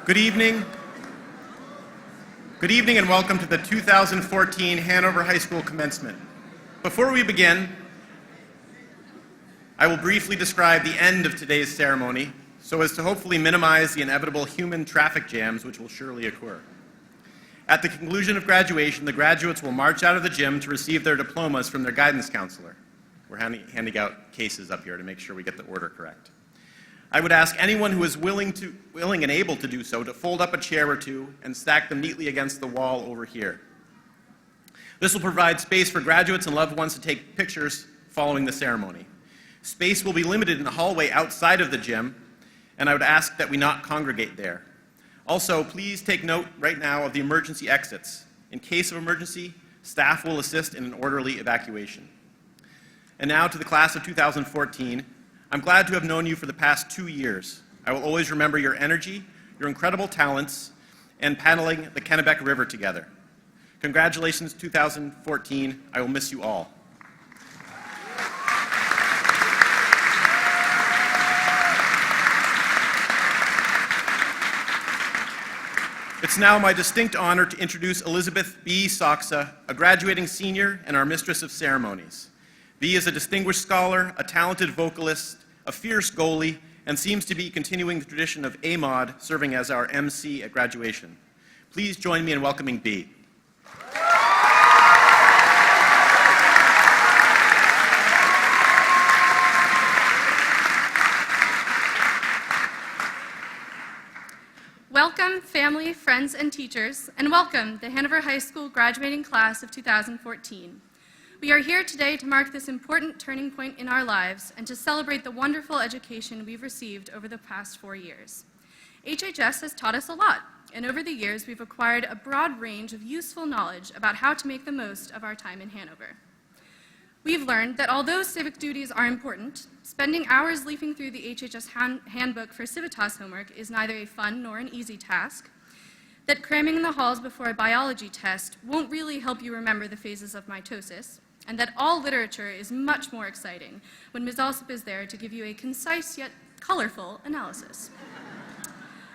Good evening. Good evening and welcome to the 2014 Hanover High School commencement. Before we begin, I will briefly describe the end of today's ceremony so as to hopefully minimize the inevitable human traffic jams which will surely occur. At the conclusion of graduation, the graduates will march out of the gym to receive their diplomas from their guidance counselor. We're handing out cases up here to make sure we get the order correct. I would ask anyone who is willing and able to do so to fold up a chair or two and stack them neatly against the wall over here. This will provide space for graduates and loved ones to take pictures following the ceremony. Space will be limited in the hallway outside of the gym, and I would ask that we not congregate there. Also, please take note right now of the emergency exits. In case of emergency, staff will assist in an orderly evacuation. And now to the class of 2014. I'm glad to have known you for the past 2 years. I will always remember your energy, your incredible talents, and paddling the Kennebec River together. Congratulations, 2014. I will miss you all. It's now my distinct honor to introduce Elizabeth B. Soxa, a graduating senior and our Mistress of Ceremonies. B is a distinguished scholar, a talented vocalist, a fierce goalie, and seems to be continuing the tradition of AMOD, serving as our MC at graduation. Please join me in welcoming B. Welcome, family, friends, and teachers, and welcome the Hanover High School graduating class of 2014. We are here today to mark this important turning point in our lives and to celebrate the wonderful education we've received over the past 4 years. HHS has taught us a lot, and over the years we've acquired a broad range of useful knowledge about how to make the most of our time in Hanover. We've learned that although civic duties are important, spending hours leafing through the HHS handbook for Civitas homework is neither a fun nor an easy task, that cramming in the halls before a biology test won't really help you remember the phases of mitosis, and that all literature is much more exciting when Ms. Alsop is there to give you a concise yet colorful analysis.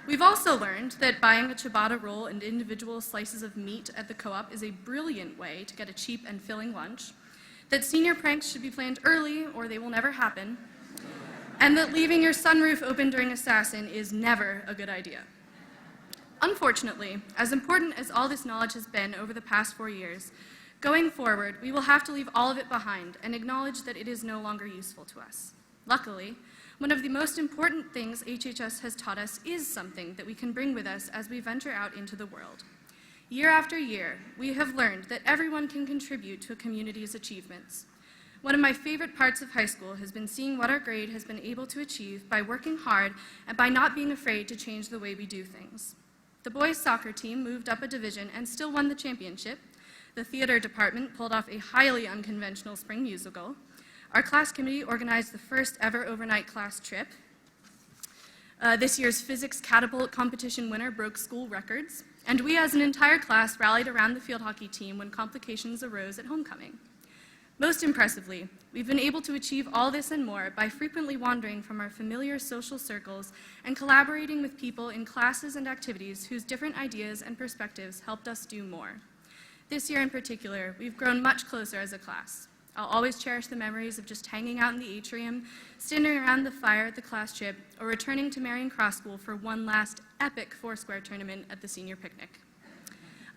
We've also learned that buying a ciabatta roll and individual slices of meat at the co-op is a brilliant way to get a cheap and filling lunch, that senior pranks should be planned early or they will never happen, and that leaving your sunroof open during Assassin is never a good idea. Unfortunately, as important as all this knowledge has been over the past 4 years, going forward, we will have to leave all of it behind and acknowledge that it is no longer useful to us. Luckily, one of the most important things HHS has taught us is something that we can bring with us as we venture out into the world. Year after year, we have learned that everyone can contribute to a community's achievements. One of my favorite parts of high school has been seeing what our grade has been able to achieve by working hard and by not being afraid to change the way we do things. The boys' soccer team moved up a division and still won the championship. The theater department pulled off a highly unconventional spring musical. Our class committee organized the first ever overnight class trip. This year's physics catapult competition winner broke school records. And we as an entire class rallied around the field hockey team when complications arose at homecoming. Most impressively, we've been able to achieve all this and more by frequently wandering from our familiar social circles and collaborating with people in classes and activities whose different ideas and perspectives helped us do more. This year in particular, we've grown much closer as a class. I'll always cherish the memories of just hanging out in the atrium, standing around the fire at the class trip, or returning to Marion Cross School for one last epic Foursquare tournament at the senior picnic.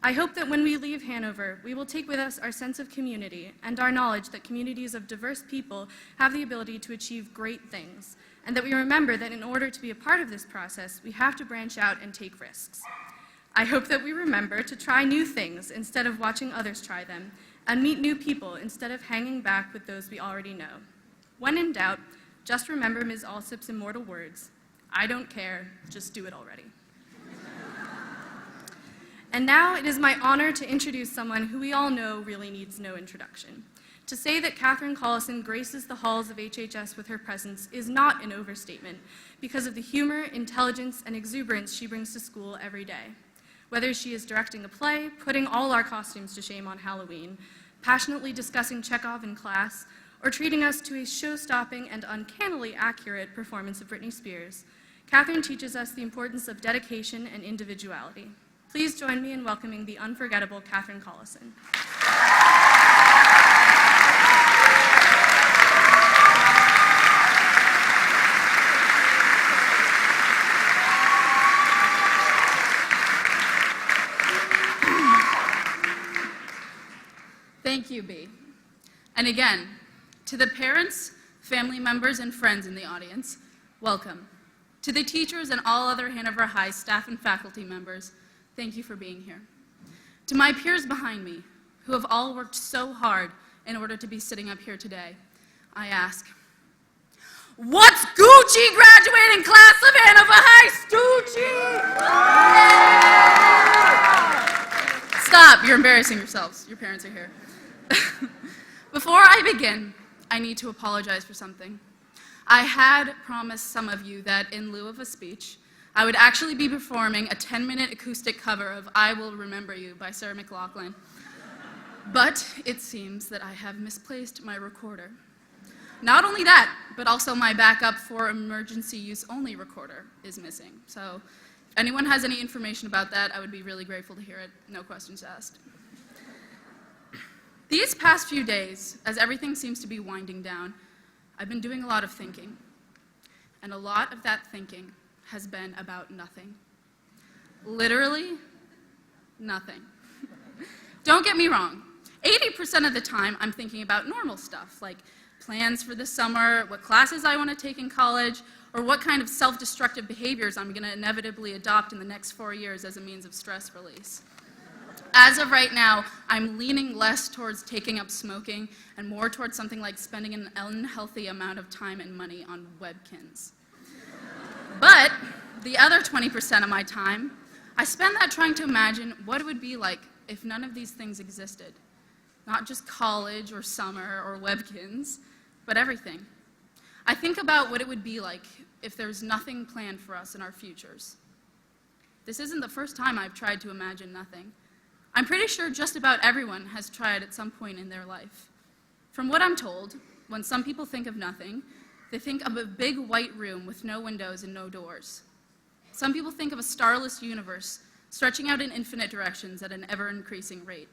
I hope that when we leave Hanover, we will take with us our sense of community and our knowledge that communities of diverse people have the ability to achieve great things, and that we remember that in order to be a part of this process, we have to branch out and take risks. I hope that we remember to try new things instead of watching others try them, and meet new people instead of hanging back with those we already know. When in doubt, just remember Ms. Alsop's immortal words, "I don't care, just do it already." And now it is my honor to introduce someone who we all know really needs no introduction. To say that Catherine Collison graces the halls of HHS with her presence is not an overstatement because of the humor, intelligence, and exuberance she brings to school every day. Whether she is directing a play, putting all our costumes to shame on Halloween, passionately discussing Chekhov in class, or treating us to a show-stopping and uncannily accurate performance of Britney Spears, Catherine teaches us the importance of dedication and individuality. Please join me in welcoming the unforgettable Catherine Collison. Thank you, B. And again, to the parents, family members, and friends in the audience, welcome. To the teachers and all other Hanover High staff and faculty members, thank you for being here. To my peers behind me, who have all worked so hard in order to be sitting up here today, I ask, what's Gucci, graduating class of Hanover High? Stoochie! Stop, you're embarrassing yourselves. Your parents are here. Before I begin, I need to apologize for something. I had promised some of you that in lieu of a speech, I would actually be performing a 10-minute acoustic cover of I Will Remember You by Sarah McLachlan. But it seems that I have misplaced my recorder. Not only that, but also my backup for emergency use only recorder is missing. So if anyone has any information about that, I would be really grateful to hear it. No questions asked. These past few days, as everything seems to be winding down, I've been doing a lot of thinking. And a lot of that thinking has been about nothing. Literally, nothing. Don't get me wrong. 80% of the time, I'm thinking about normal stuff, like plans for the summer, what classes I want to take in college, or what kind of self-destructive behaviors I'm going to inevitably adopt in the next 4 years as a means of stress release. As of right now, I'm leaning less towards taking up smoking and more towards something like spending an unhealthy amount of time and money on webkins. But the other 20% of my time, I spend that trying to imagine what it would be like if none of these things existed. Not just college or summer or webkins, but everything. I think about what it would be like if there's nothing planned for us in our futures. This isn't the first time I've tried to imagine nothing. I'm pretty sure just about everyone has tried at some point in their life. From what I'm told, when some people think of nothing, they think of a big white room with no windows and no doors. Some people think of a starless universe stretching out in infinite directions at an ever-increasing rate.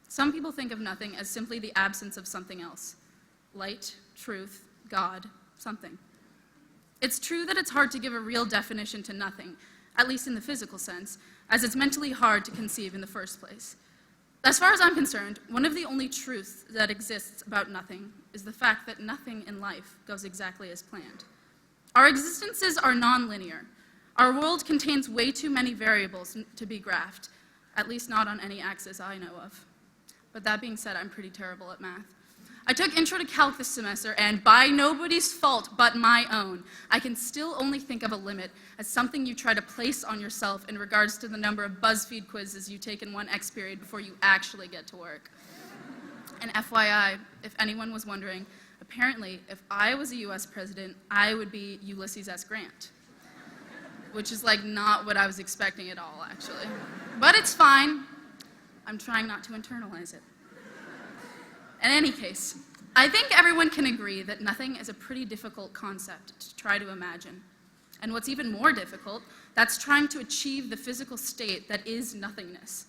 Some people think of nothing as simply the absence of something else. Light, truth, God, something. It's true that it's hard to give a real definition to nothing, at least in the physical sense, as it's mentally hard to conceive in the first place. As far as I'm concerned, one of the only truths that exists about nothing is the fact that nothing in life goes exactly as planned. Our existences are nonlinear. Our world contains way too many variables to be graphed, at least not on any axis I know of. But that being said, I'm pretty terrible at math. I took Intro to Calc this semester, and by nobody's fault but my own, I can still only think of a limit as something you try to place on yourself in regards to the number of BuzzFeed quizzes you take in one X period before you actually get to work. And FYI, if anyone was wondering, apparently, if I was a US president, I would be Ulysses S. Grant. Which is like not what I was expecting at all, actually. But it's fine. I'm trying not to internalize it. In any case, I think everyone can agree that nothing is a pretty difficult concept to try to imagine. And what's even more difficult, that's trying to achieve the physical state that is nothingness.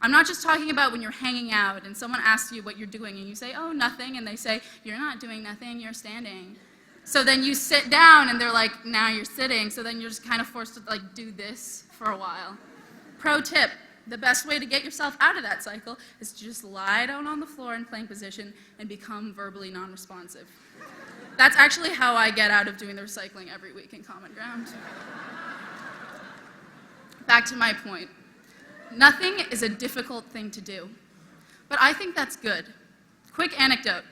I'm not just talking about when you're hanging out and someone asks you what you're doing and you say, oh, nothing, and they say, you're not doing nothing, you're standing. So then you sit down and they're like, now you're sitting, so then you're just kind of forced to like do this for a while. Pro tip. The best way to get yourself out of that cycle is to just lie down on the floor in plank position and become verbally non-responsive. That's actually how I get out of doing the recycling every week in Common Ground. Back to my point. Nothing is a difficult thing to do, but I think that's good. Quick anecdote.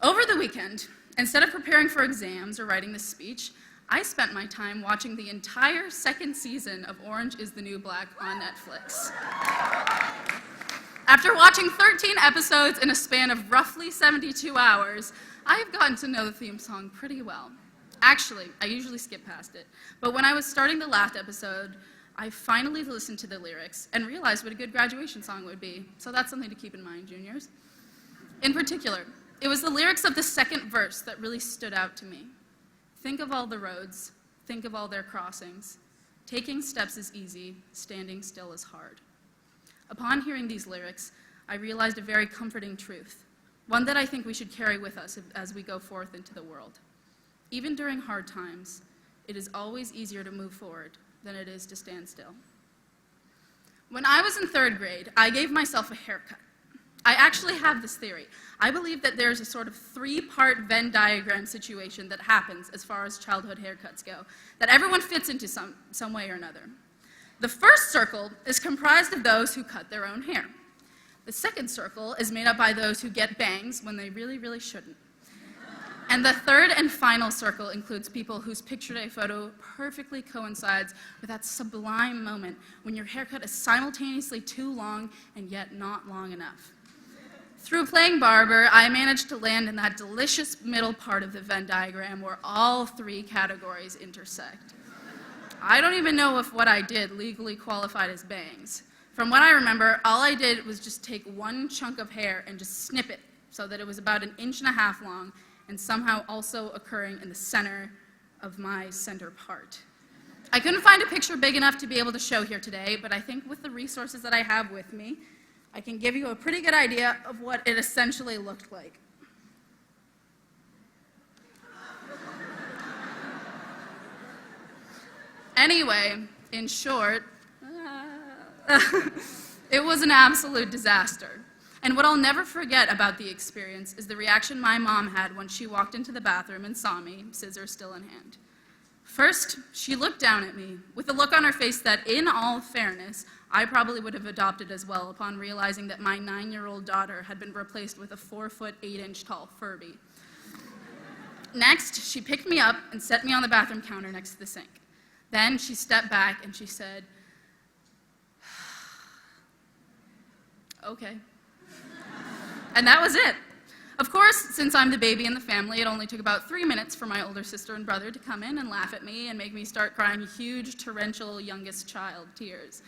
Over the weekend, instead of preparing for exams or writing this speech, I spent my time watching the entire second season of Orange is the New Black on Netflix. After watching 13 episodes in a span of roughly 72 hours, I have gotten to know the theme song pretty well. Actually, I usually skip past it, but when I was starting the last episode, I finally listened to the lyrics and realized what a good graduation song would be, so that's something to keep in mind, juniors. In particular, it was the lyrics of the second verse that really stood out to me. Think of all the roads, think of all their crossings. Taking steps is easy, standing still is hard. Upon hearing these lyrics, I realized a very comforting truth, one that I think we should carry with us as we go forth into the world. Even during hard times, it is always easier to move forward than it is to stand still. When I was in 3rd grade, I gave myself a haircut. I actually have this theory. I believe that there's a sort of 3-part Venn diagram situation that happens as far as childhood haircuts go, that everyone fits into some way or another. The first circle is comprised of those who cut their own hair. The second circle is made up by those who get bangs when they really, really shouldn't. And the third and final circle includes people whose picture day photo perfectly coincides with that sublime moment when your haircut is simultaneously too long and yet not long enough. Through playing barber, I managed to land in that delicious middle part of the Venn diagram where all 3 categories intersect. I don't even know if what I did legally qualified as bangs. From what I remember, all I did was just take one chunk of hair and just snip it so that it was about 1.5 inches long and somehow also occurring in the center of my center part. I couldn't find a picture big enough to be able to show here today, but I think with the resources that I have with me, I can give you a pretty good idea of what it essentially looked like. Anyway, in short, it was an absolute disaster. And what I'll never forget about the experience is the reaction my mom had when she walked into the bathroom and saw me, scissors still in hand. First, she looked down at me with a look on her face that, in all fairness, I probably would have adopted as well upon realizing that my 9-year-old daughter had been replaced with a 4-foot 8-inch tall Furby. Next, she picked me up and set me on the bathroom counter next to the sink. Then she stepped back and she said, "Okay." And that was it. Of course, since I'm the baby in the family, it only took about 3 minutes for my older sister and brother to come in and laugh at me and make me start crying huge, torrential youngest child tears.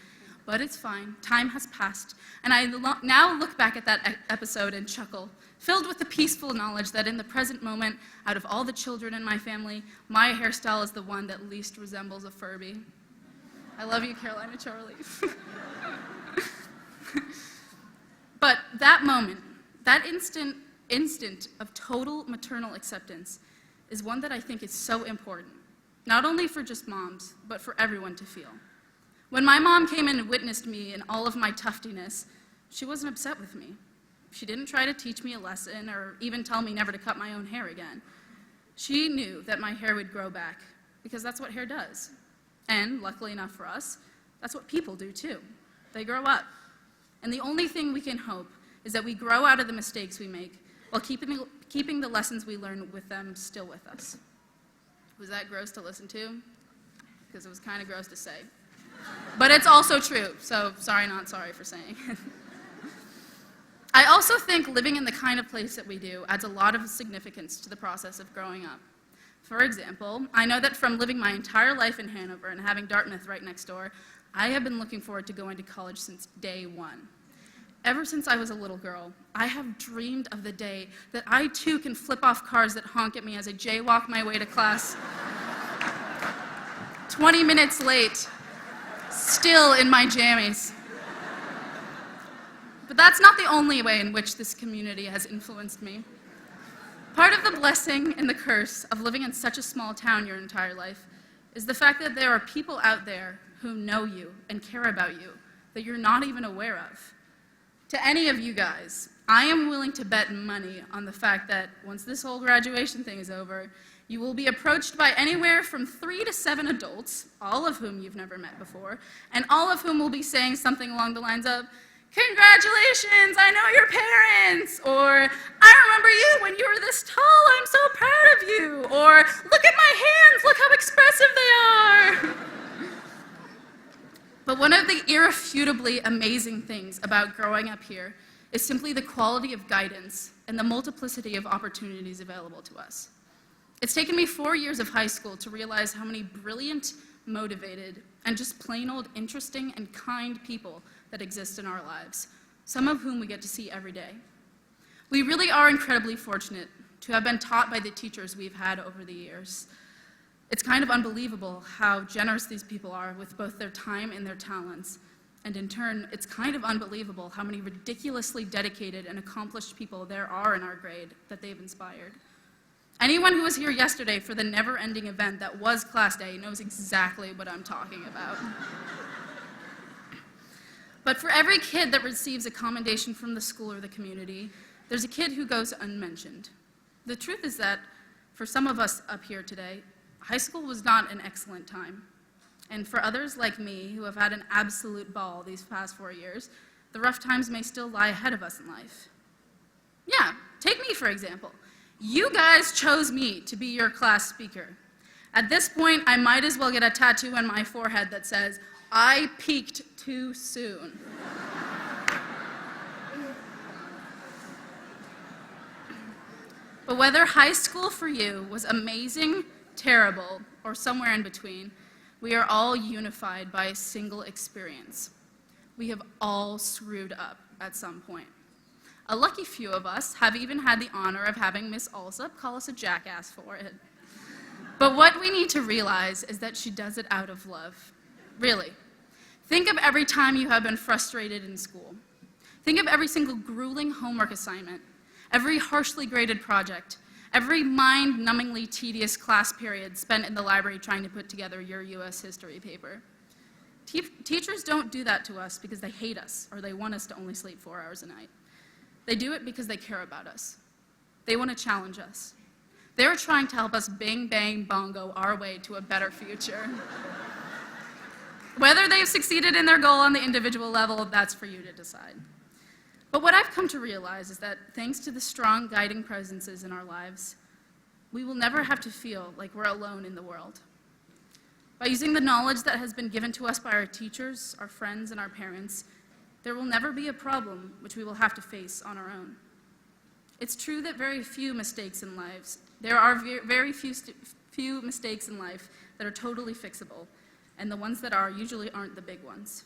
But it's fine. Time has passed, and I now look back at that episode and chuckle, filled with the peaceful knowledge that in the present moment, out of all the children in my family, my hairstyle is the one that least resembles a Furby. I love you, Carolina Charlie. But that moment, that instant of total maternal acceptance is one that I think is so important, not only for just moms, but for everyone to feel. When my mom came in and witnessed me in all of my tuftiness, she wasn't upset with me. She didn't try to teach me a lesson or even tell me never to cut my own hair again. She knew that my hair would grow back, because that's what hair does. And luckily enough for us, that's what people do too. They grow up. And the only thing we can hope is that we grow out of the mistakes we make while keeping the lessons we learn with them still with us. Was that gross to listen to? Because it was kind of gross to say. But it's also true, so sorry, not sorry for saying. I also think living in the kind of place that we do adds a lot of significance to the process of growing up. For example, I know that from living my entire life in Hanover and having Dartmouth right next door, I have been looking forward to going to college since day one. Ever since I was a little girl, I have dreamed of the day that I too can flip off cars that honk at me as I jaywalk my way to class. 20 minutes late, still in my jammies. But that's not the only way in which this community has influenced me. Part of the blessing and the curse of living in such a small town your entire life is the fact that there are people out there who know you and care about you that you're not even aware of. To any of you guys, I am willing to bet money on the fact that once this whole graduation thing is over, you will be approached by anywhere from 3 to 7 adults, all of whom you've never met before, and all of whom will be saying something along the lines of, "Congratulations, I know your parents," or "I remember you when you were this tall, I'm so proud of you," or "Look at my hands, look how expressive they are." But one of the irrefutably amazing things about growing up here is simply the quality of guidance and the multiplicity of opportunities available to us. It's taken me 4 years of high school to realize how many brilliant, motivated, and just plain old interesting and kind people that exist in our lives, some of whom we get to see every day. We really are incredibly fortunate to have been taught by the teachers we've had over the years. It's kind of unbelievable how generous these people are with both their time and their talents. And in turn, it's kind of unbelievable how many ridiculously dedicated and accomplished people there are in our grade that they've inspired. Anyone who was here yesterday for the never-ending event that was Class Day knows exactly what I'm talking about. But for every kid that receives a commendation from the school or the community, there's a kid who goes unmentioned. The truth is that for some of us up here today, high school was not an excellent time. And for others like me, who have had an absolute ball these past 4 years, the rough times may still lie ahead of us in life. Yeah, take me for example. You guys chose me to be your class speaker. At this point, I might as well get a tattoo on my forehead that says, "I peaked too soon." But whether high school for you was amazing, terrible, or somewhere in between, we are all unified by a single experience. We have all screwed up at some point. A lucky few of us have even had the honor of having Miss Alsop call us a jackass for it. But what we need to realize is that she does it out of love. Really. Think of every time you have been frustrated in school. Think of every single grueling homework assignment, every harshly graded project, every mind-numbingly tedious class period spent in the library trying to put together your U.S. history paper. Teachers don't do that to us because they hate us or they want us to only sleep 4 hours a night. They do it because they care about us. They want to challenge us. They're trying to help us bing, bang, bongo our way to a better future. Whether they've succeeded in their goal on the individual level, that's for you to decide. But what I've come to realize is that thanks to the strong guiding presences in our lives, we will never have to feel like we're alone in the world. By using the knowledge that has been given to us by our teachers, our friends, and our parents, there will never be a problem which we will have to face on our own. It's true that very few mistakes in lives, there are very few mistakes in life that are totally fixable, and the ones that are usually aren't the big ones.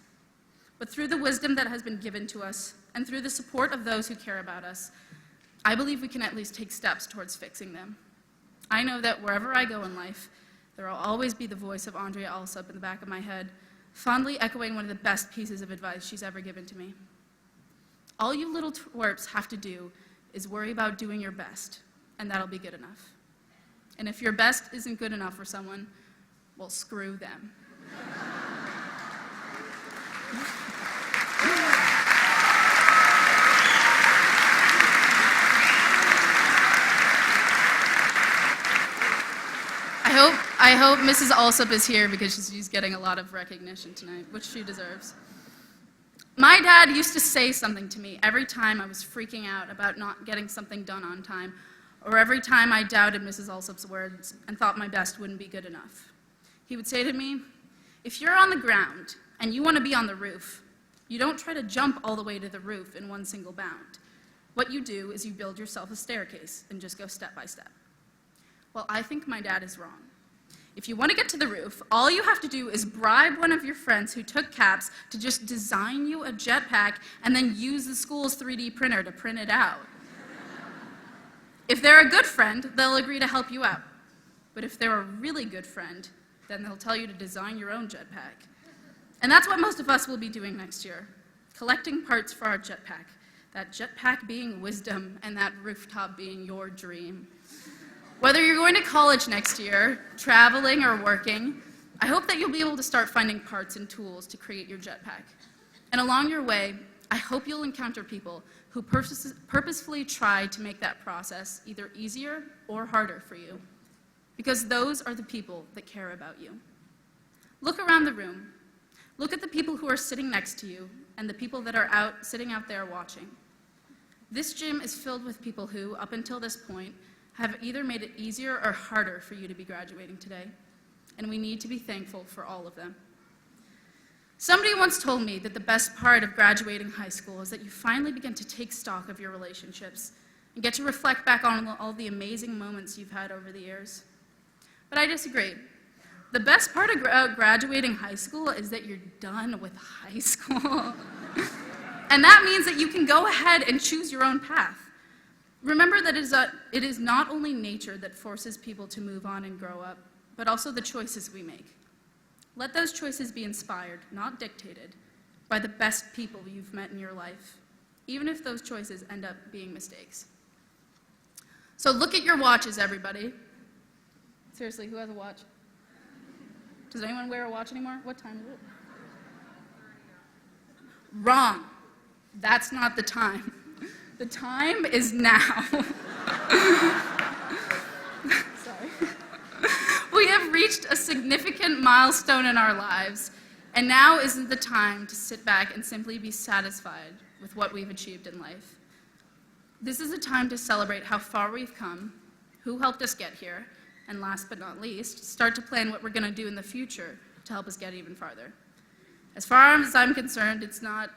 But through the wisdom that has been given to us, and through the support of those who care about us, I believe we can at least take steps towards fixing them. I know that wherever I go in life, there will always be the voice of Andrea Alsop in the back of my head, fondly echoing one of the best pieces of advice she's ever given to me. All you little twerps have to do is worry about doing your best, and that'll be good enough. And if your best isn't good enough for someone, well, screw them. I hope Mrs. Alsop is here because she's getting a lot of recognition tonight, which she deserves. My dad used to say something to me every time I was freaking out about not getting something done on time, or every time I doubted Mrs. Alsop's words and thought my best wouldn't be good enough. He would say to me, "If you're on the ground and you want to be on the roof, you don't try to jump all the way to the roof in one single bound. What you do is you build yourself a staircase and just go step by step." Well, I think my dad is wrong. If you want to get to the roof, all you have to do is bribe one of your friends who took CAPS to just design you a jetpack and then use the school's 3D printer to print it out. If they're a good friend, they'll agree to help you out. But if they're a really good friend, then they'll tell you to design your own jetpack. And that's what most of us will be doing next year, collecting parts for our jetpack, that jetpack being wisdom and that rooftop being your dream. Whether you're going to college next year, traveling, or working, I hope that you'll be able to start finding parts and tools to create your jetpack. And along your way, I hope you'll encounter people who purposefully try to make that process either easier or harder for you, because those are the people that care about you. Look around the room. Look at the people who are sitting next to you and the people that are sitting out there watching. This gym is filled with people who, up until this point, have either made it easier or harder for you to be graduating today, and we need to be thankful for all of them. Somebody once told me that the best part of graduating high school is that you finally begin to take stock of your relationships and get to reflect back on all the amazing moments you've had over the years. But I disagree. The best part of graduating high school is that you're done with high school. And that means that you can go ahead and choose your own path. Remember that it is not only nature that forces people to move on and grow up, but also the choices we make. Let those choices be inspired, not dictated, by the best people you've met in your life, even if those choices end up being mistakes. So look at your watches, everybody. Seriously, who has a watch? Does anyone wear a watch anymore? What time is it? Wrong. That's not the time. The time is now. Sorry. We have reached a significant milestone in our lives, and now isn't the time to sit back and simply be satisfied with what we've achieved in life. This is a time to celebrate how far we've come, who helped us get here, and last but not least, start to plan what we're going to do in the future to help us get even farther. As far as I'm concerned, it's not,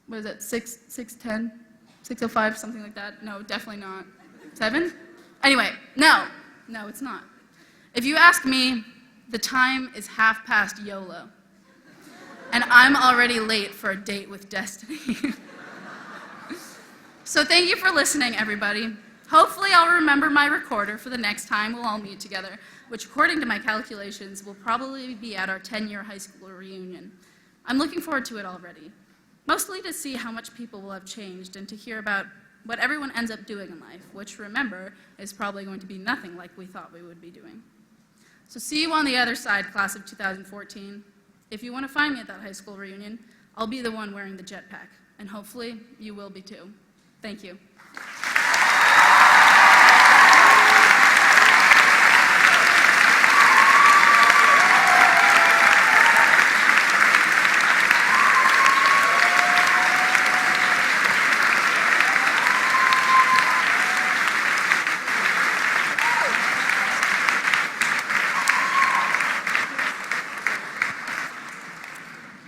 what is it, 6:10, 6:05, something like that? No, definitely not. 7? Anyway, no, it's not. If you ask me, the time is half past YOLO, and I'm already late for a date with destiny. So thank you for listening, everybody. Hopefully I'll remember my recorder for the next time we'll all meet together, which according to my calculations will probably be at our 10-year high school reunion. I'm looking forward to it already, mostly to see how much people will have changed and to hear about what everyone ends up doing in life, which, remember, is probably going to be nothing like we thought we would be doing. So see you on the other side, class of 2014. If you want to find me at that high school reunion, I'll be the one wearing the jetpack, and hopefully you will be too. Thank you.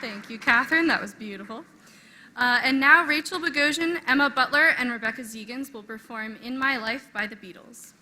Thank you, Catherine. That was beautiful. And now Rachel Bogosian, Emma Butler, and Rebecca Zegans will perform In My Life by the Beatles.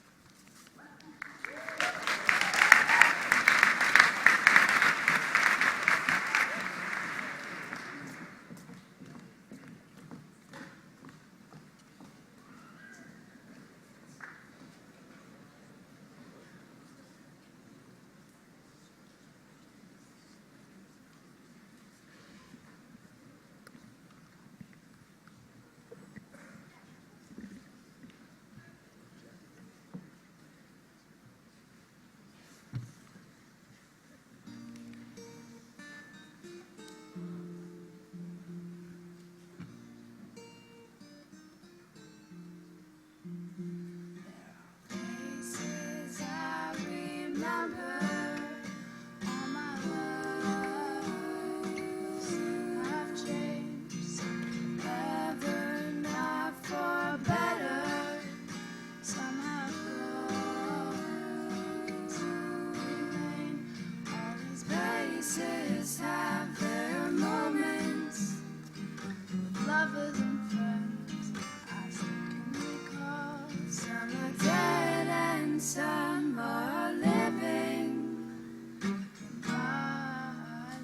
Places I remember, all my lives have changed, ever not for better. Some have lost, remain. All these places have their moments with lovers and friends. I still can recall. Some are dead and some are living. In my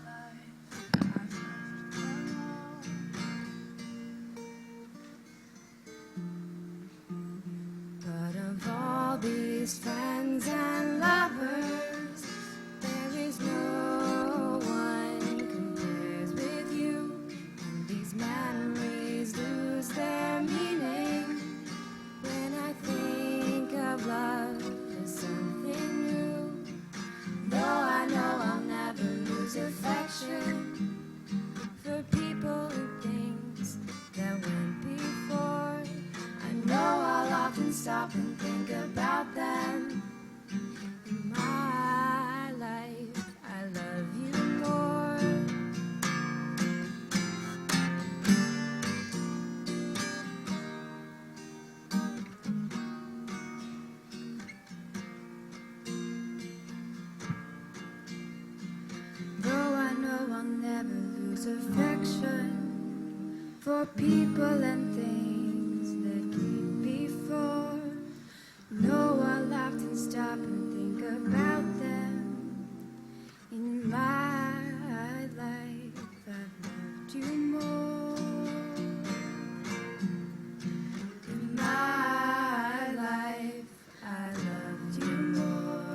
life, I've loved them all. But of all these friends and lovers, there is no one compares with you. And these memories lose their meaning when I think of love as something new. Though I know I'll never lose affection for people and things that went before. I know I'll often stop and think about them. In my life, I love you more. Though I know I'll never lose affection for people and things that came before. No, I'll often stop and think about them. In my life, I've loved you more. In my life, I loved you more.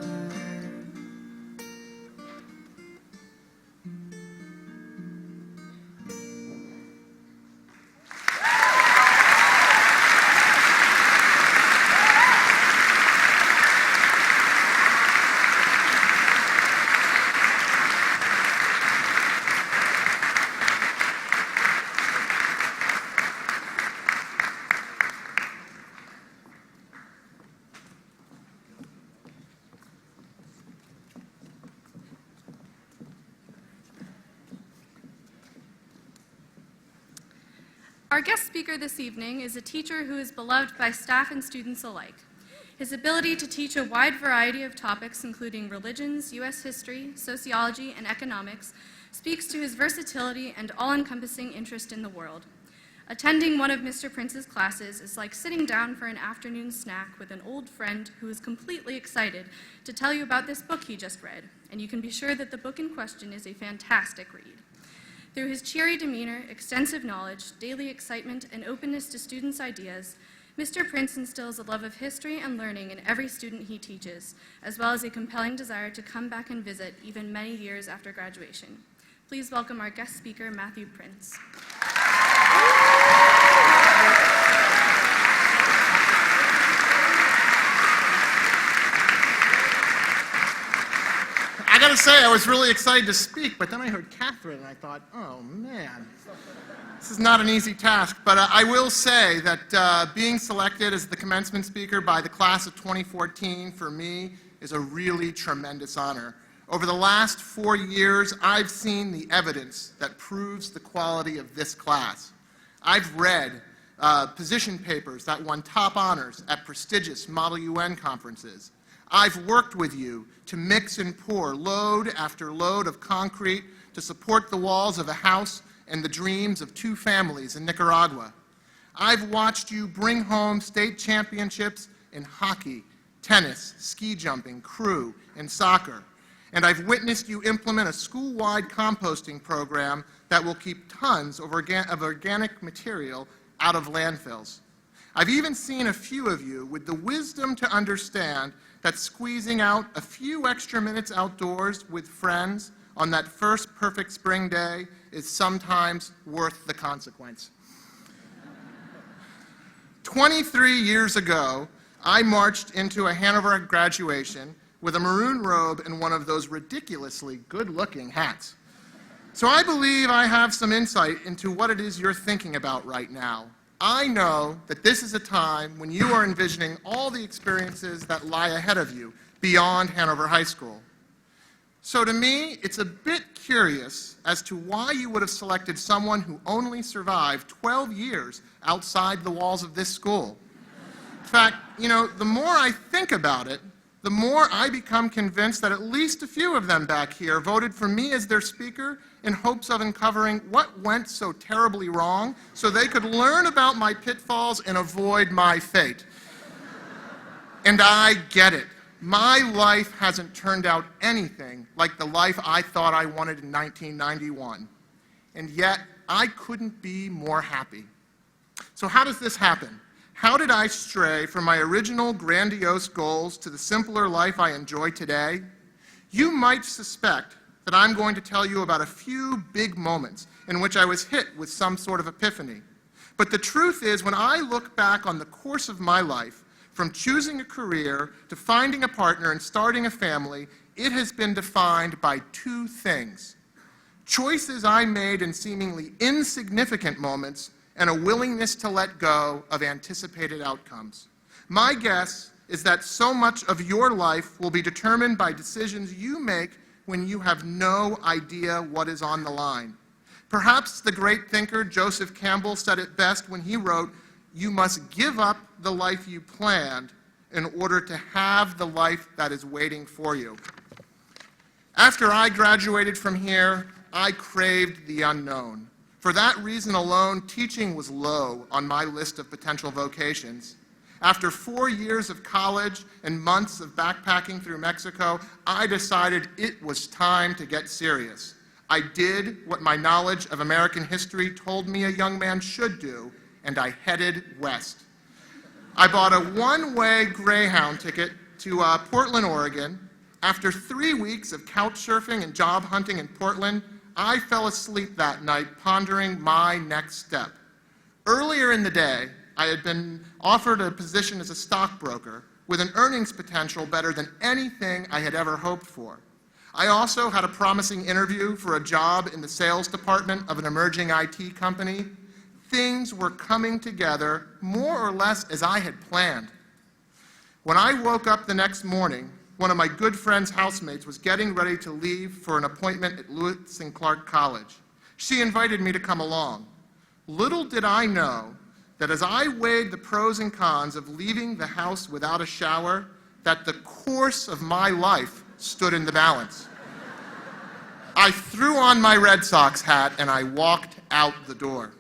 Our guest speaker this evening is a teacher who is beloved by staff and students alike. His ability to teach a wide variety of topics, including religions, U.S. history, sociology, and economics, speaks to his versatility and all-encompassing interest in the world. Attending one of Mr. Prince's classes is like sitting down for an afternoon snack with an old friend who is completely excited to tell you about this book he just read, and you can be sure that the book in question is a fantastic read. Through his cheery demeanor, extensive knowledge, daily excitement, and openness to students' ideas, Mr. Prince instills a love of history and learning in every student he teaches, as well as a compelling desire to come back and visit even many years after graduation. Please welcome our guest speaker, Matthew Prince. I gotta say, I was really excited to speak, but then I heard Catherine and I thought, oh man, this is not an easy task. But I will say that being selected as the commencement speaker by the class of 2014 for me is a really tremendous honor. Over the last 4 years, I've seen the evidence that proves the quality of this class. I've read position papers that won top honors at prestigious Model UN conferences. I've worked with you to mix and pour load after load of concrete to support the walls of a house and the dreams of 2 families in Nicaragua. I've watched you bring home state championships in hockey, tennis, ski jumping, crew, and soccer. And I've witnessed you implement a school-wide composting program that will keep tons of organic material out of landfills. I've even seen a few of you with the wisdom to understand that squeezing out a few extra minutes outdoors with friends on that first perfect spring day is sometimes worth the consequence. 23 years ago, I marched into a Hanover graduation with a maroon robe and one of those ridiculously good-looking hats. So I believe I have some insight into what it is you're thinking about right now. I know that this is a time when you are envisioning all the experiences that lie ahead of you beyond Hanover High School. So to me, it's a bit curious as to why you would have selected someone who only survived 12 years outside the walls of this school. In fact, the more I think about it, the more I become convinced that at least a few of them back here voted for me as their speaker in hopes of uncovering what went so terribly wrong so they could learn about my pitfalls and avoid my fate. And I get it. My life hasn't turned out anything like the life I thought I wanted in 1991. And yet, I couldn't be more happy. So how does this happen? How did I stray from my original grandiose goals to the simpler life I enjoy today? You might suspect that I'm going to tell you about a few big moments in which I was hit with some sort of epiphany. But the truth is, when I look back on the course of my life, from choosing a career to finding a partner and starting a family, it has been defined by 2 things: choices I made in seemingly insignificant moments and a willingness to let go of anticipated outcomes. My guess is that so much of your life will be determined by decisions you make when you have no idea what is on the line. Perhaps the great thinker Joseph Campbell said it best when he wrote, "You must give up the life you planned in order to have the life that is waiting for you." After I graduated from here, I craved the unknown. For that reason alone, teaching was low on my list of potential vocations. After 4 years of college and months of backpacking through Mexico, I decided it was time to get serious. I did what my knowledge of American history told me a young man should do, and I headed west. I bought a one-way Greyhound ticket to Portland, Oregon. After 3 weeks of couch surfing and job hunting in Portland, I fell asleep that night pondering my next step. Earlier in the day, I had been offered a position as a stockbroker with an earnings potential better than anything I had ever hoped for. I also had a promising interview for a job in the sales department of an emerging IT company. Things were coming together more or less as I had planned. When I woke up the next morning, one of my good friend's housemates was getting ready to leave for an appointment at Lewis and Clark College. She invited me to come along. Little did I know that as I weighed the pros and cons of leaving the house without a shower, that the course of my life stood in the balance. I threw on my Red Sox hat and I walked out the door.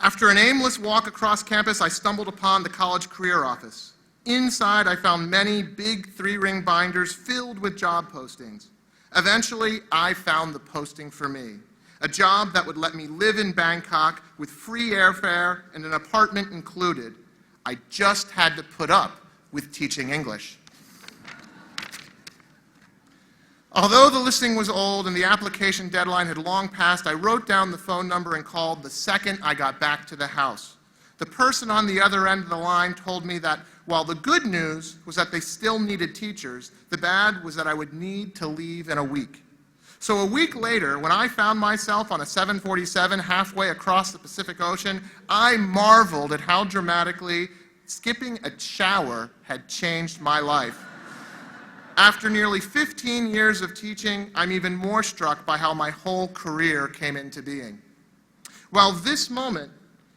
After an aimless walk across campus, I stumbled upon the college career office. Inside, I found many big 3-ring binders filled with job postings. Eventually, I found the posting for me, a job that would let me live in Bangkok with free airfare and an apartment included. I just had to put up with teaching English. Although the listing was old and the application deadline had long passed, I wrote down the phone number and called the second I got back to the house. The person on the other end of the line told me that while the good news was that they still needed teachers, the bad was that I would need to leave in a week. So a week later, when I found myself on a 747 halfway across the Pacific Ocean, I marveled at how dramatically skipping a shower had changed my life. After nearly 15 years of teaching, I'm even more struck by how my whole career came into being. While this moment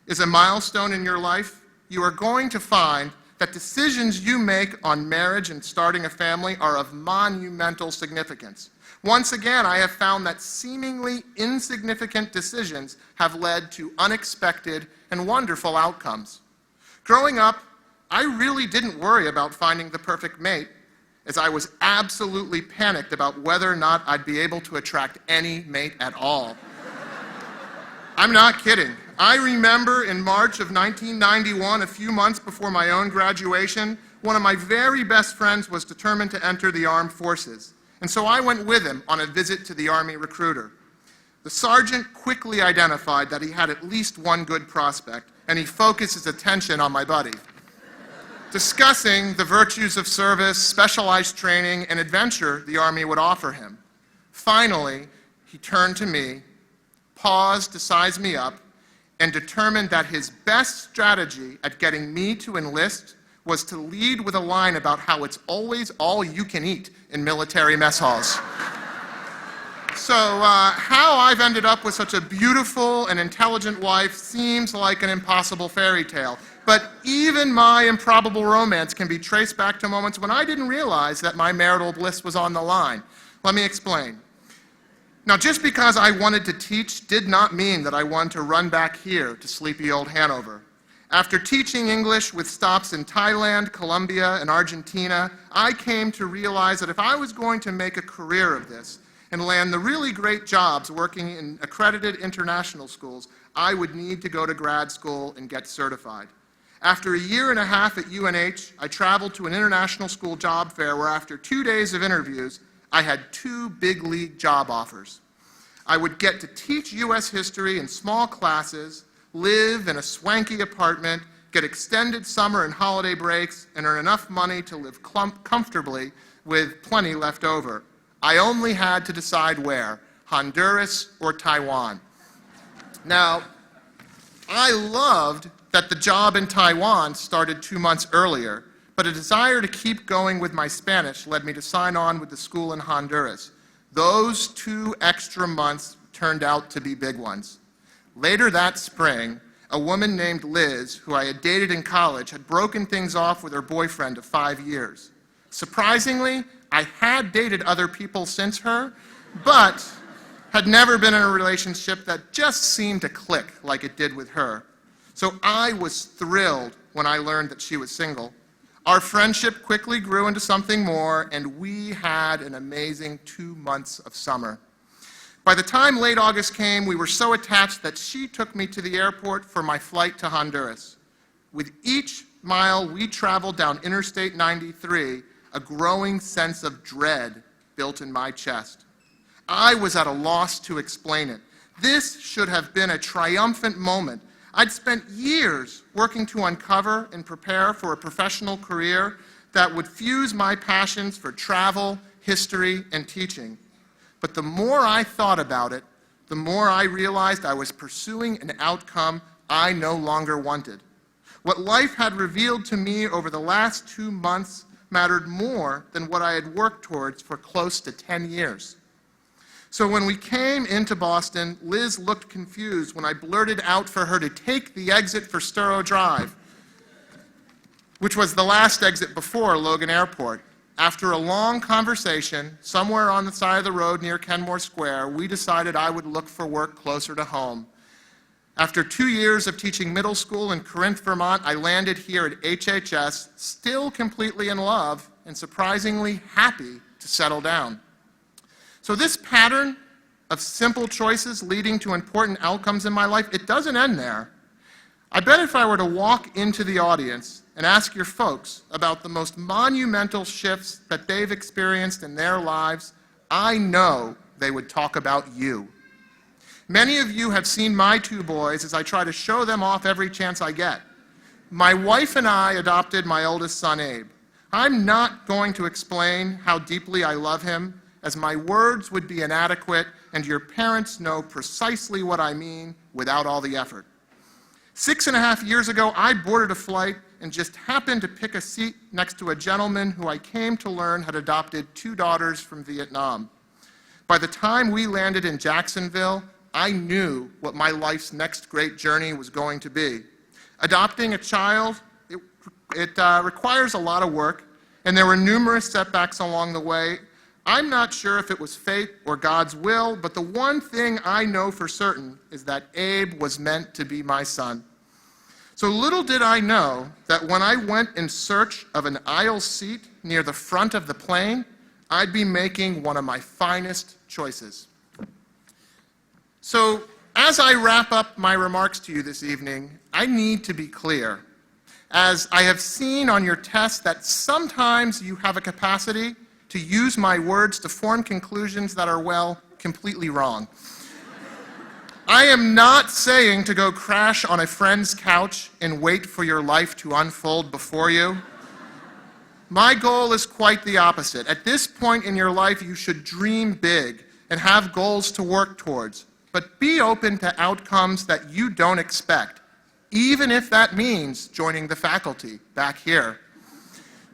is a milestone in your life, you are going to find that decisions you make on marriage and starting a family are of monumental significance. Once again, I have found that seemingly insignificant decisions have led to unexpected and wonderful outcomes. Growing up, I really didn't worry about finding the perfect mate, as I was absolutely panicked about whether or not I'd be able to attract any mate at all. I'm not kidding. I remember in March of 1991, a few months before my own graduation, one of my very best friends was determined to enter the armed forces. And so I went with him on a visit to the Army recruiter. The sergeant quickly identified that he had at least one good prospect, and he focused his attention on my buddy, discussing the virtues of service, specialized training, and adventure the Army would offer him. Finally, he turned to me, paused to size me up, and determined that his best strategy at getting me to enlist was to lead with a line about how it's always all you can eat in military mess halls. So how I've ended up with such a beautiful and intelligent wife seems like an impossible fairy tale. But even my improbable romance can be traced back to moments when I didn't realize that my marital bliss was on the line. Let me explain. Now, just because I wanted to teach did not mean that I wanted to run back here to sleepy old Hanover. After teaching English with stops in Thailand, Colombia, and Argentina, I came to realize that if I was going to make a career of this and land the really great jobs working in accredited international schools, I would need to go to grad school and get certified. After a year and a half at UNH, I traveled to an international school job fair where after 2 days of interviews, I had 2 big league job offers. I would get to teach US history in small classes, live in a swanky apartment, get extended summer and holiday breaks, and earn enough money to live comfortably with plenty left over. I only had to decide where, Honduras or Taiwan. Now, I loved that the job in Taiwan started 2 months earlier, but a desire to keep going with my Spanish led me to sign on with the school in Honduras. Those 2 extra months turned out to be big ones. Later that spring, a woman named Liz, who I had dated in college, had broken things off with her boyfriend of 5 years. Surprisingly, I had dated other people since her, but had never been in a relationship that just seemed to click like it did with her. So I was thrilled when I learned that she was single. Our friendship quickly grew into something more, and we had an amazing 2 months of summer. By the time late August came, we were so attached that she took me to the airport for my flight to Honduras. With each mile we traveled down Interstate 93, a growing sense of dread built in my chest. I was at a loss to explain it. This should have been a triumphant moment. I'd spent years working to uncover and prepare for a professional career that would fuse my passions for travel, history, and teaching. But the more I thought about it, the more I realized I was pursuing an outcome I no longer wanted. What life had revealed to me over the last 2 months mattered more than what I had worked towards for close to 10 years. So when we came into Boston, Liz looked confused when I blurted out for her to take the exit for Sturrow Drive, which was the last exit before Logan Airport. After a long conversation, somewhere on the side of the road near Kenmore Square, we decided I would look for work closer to home. After 2 years of teaching middle school in Corinth, Vermont, I landed here at HHS, still completely in love and surprisingly happy to settle down. So this pattern of simple choices leading to important outcomes in my life, it doesn't end there. I bet if I were to walk into the audience and ask your folks about the most monumental shifts that they've experienced in their lives, I know they would talk about you. Many of you have seen my 2 boys as I try to show them off every chance I get. My wife and I adopted my oldest son, Abe. I'm not going to explain how deeply I love him, as my words would be inadequate, and your parents know precisely what I mean without all the effort. 6.5 years ago, I boarded a flight and just happened to pick a seat next to a gentleman who I came to learn had adopted 2 daughters from Vietnam. By the time we landed in Jacksonville, I knew what my life's next great journey was going to be. Adopting a child, it requires a lot of work, and there were numerous setbacks along the way. I'm not sure if it was fate or God's will, but the one thing I know for certain is that Abe was meant to be my son. So little did I know that when I went in search of an aisle seat near the front of the plane, I'd be making one of my finest choices. So as I wrap up my remarks to you this evening, I need to be clear. As I have seen on your test that sometimes you have a capacity to use my words to form conclusions that are, well, completely wrong. I am not saying to go crash on a friend's couch and wait for your life to unfold before you. My goal is quite the opposite. At this point in your life, you should dream big and have goals to work towards, but be open to outcomes that you don't expect, even if that means joining the faculty back here.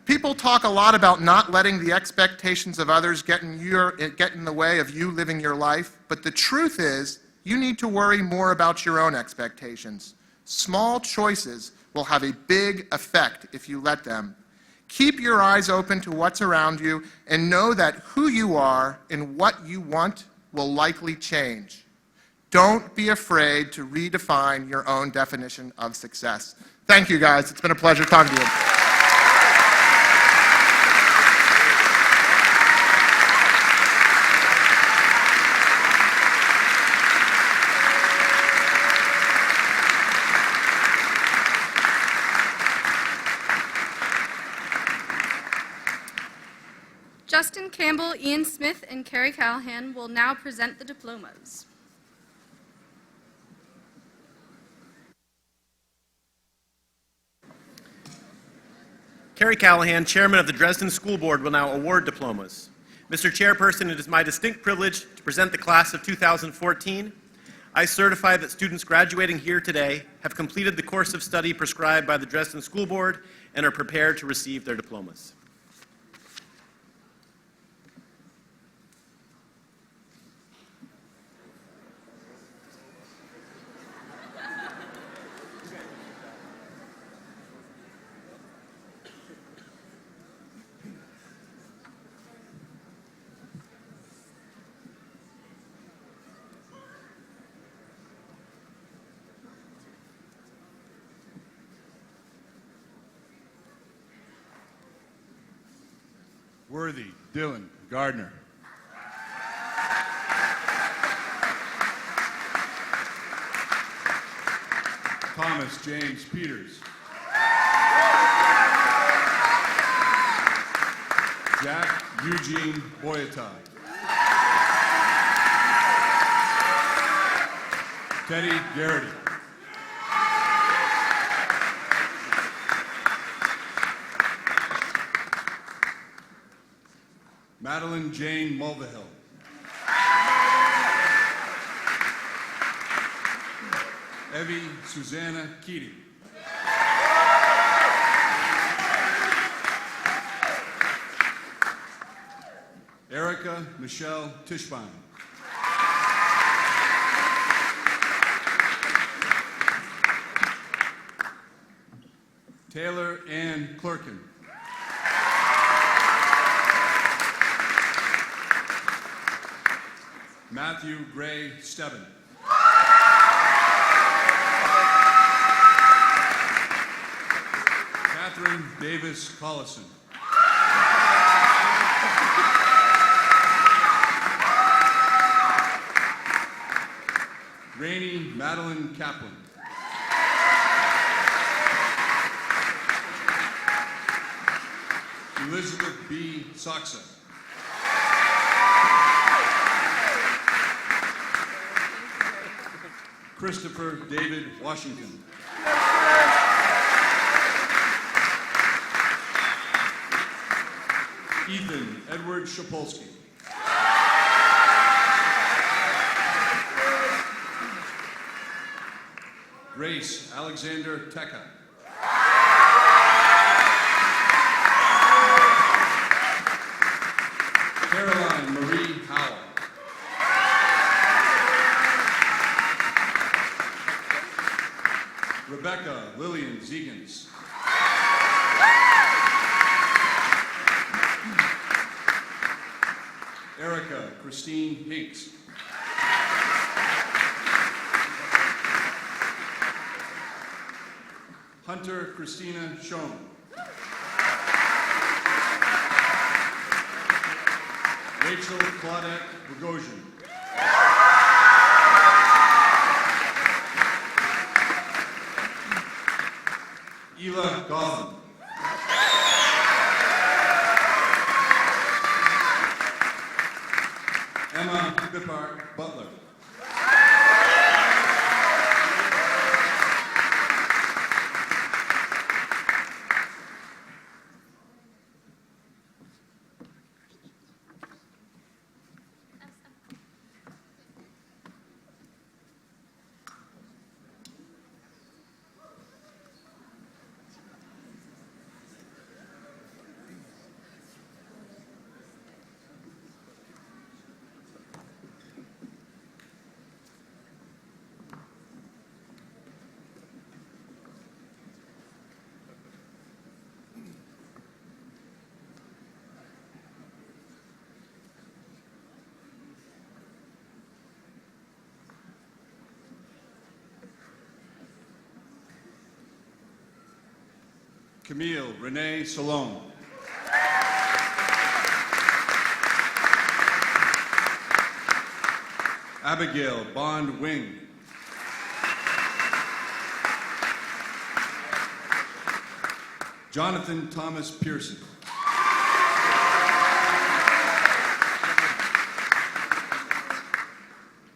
People talk a lot about not letting the expectations of others get in the way of you living your life, but the truth is, you need to worry more about your own expectations. Small choices will have a big effect if you let them. Keep your eyes open to what's around you and know that who you are and what you want will likely change. Don't be afraid to redefine your own definition of success. Thank you, guys. It's been a pleasure talking to you. Justin Campbell, Ian Smith, and Carrie Callahan will now present the diplomas. Carrie Callahan, Chairman of the Dresden School Board, will now award diplomas. Mr. Chairperson, it is my distinct privilege to present the class of 2014. I certify that students graduating here today have completed the course of study prescribed by the Dresden School Board and are prepared to receive their diplomas. Worthy, Dylan, Gardner. Thomas James Peters. Jack Eugene Boyata. Teddy Garrity. Madeline Jane Mulvihill. Evie Susanna Keating. Erica Michelle Tischbein. Taylor Ann Clerkin. Matthew Gray Stebbin. Catherine Davis Collison. Rainey Madeline Kaplan. Elizabeth B. Soxa. Christopher David Washington. Ethan Edward Shapolsky. Grace Alexander Teka. Caroline Marie Howell. Rebecca Lillian Zegans. Erica Christine Hinks. Hunter Christina Schoen. Rachel Claudette Bogosian. Ela Gotham. Emma Bippard Butler. Camille Renee Salone. Abigail Bond Wing. Jonathan Thomas Pearson.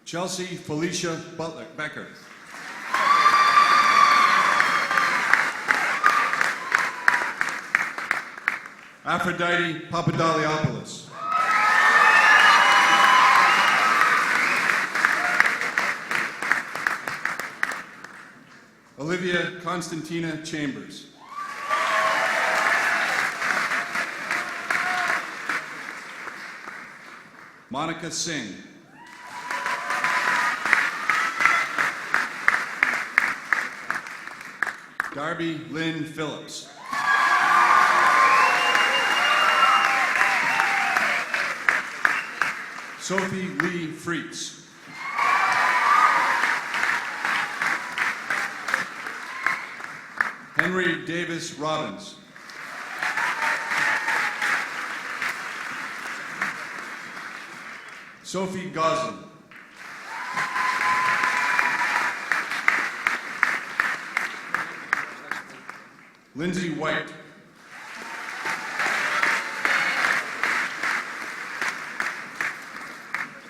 Chelsea Felicia Butler Becker. Aphrodite Papadaliopoulos. Olivia Constantina Chambers. Monica Singh. Darby Lynn Phillips. Sophie Lee Freets. Henry Davis Robbins. Sophie Goslin. Lindsay White.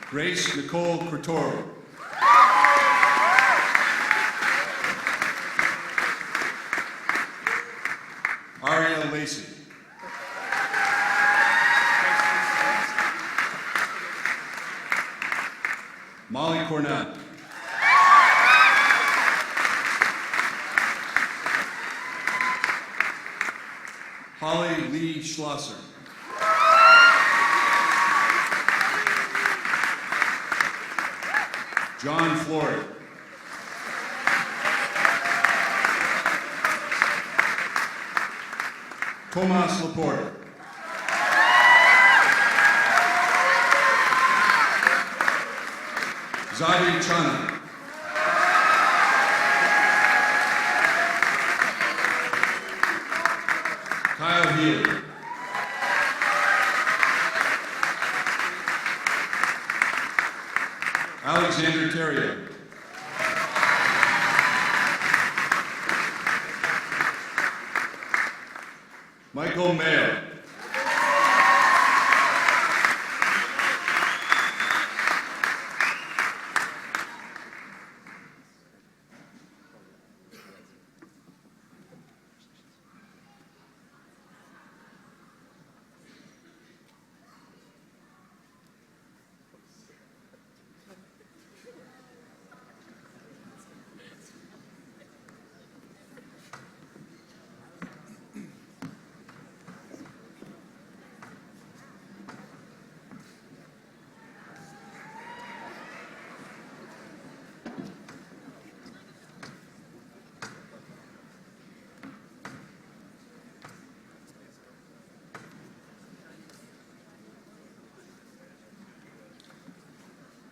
Grace Nicole Cretoro. Aria Lacey. Molly Cornett. Holly Lee Schlosser. John Flory. Tomas Laporta. Zadi Chana. Kyle Healy. Alexander Terrier. Michael Mayo.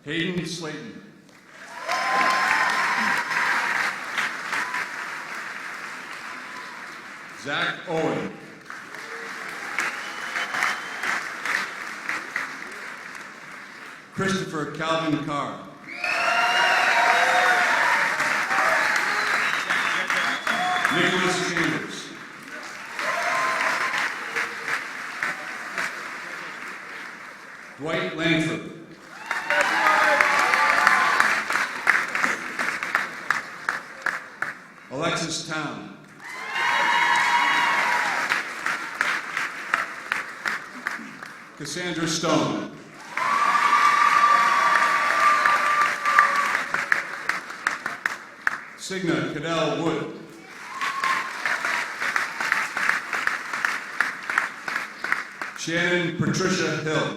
Hayden Slayton. Zach Owen. Christopher Calvin Carr. Nicholas Chambers. Dwight Langford. Alexis Town. Cassandra Stone. Signa Cadell Wood. Shannon Patricia Hill.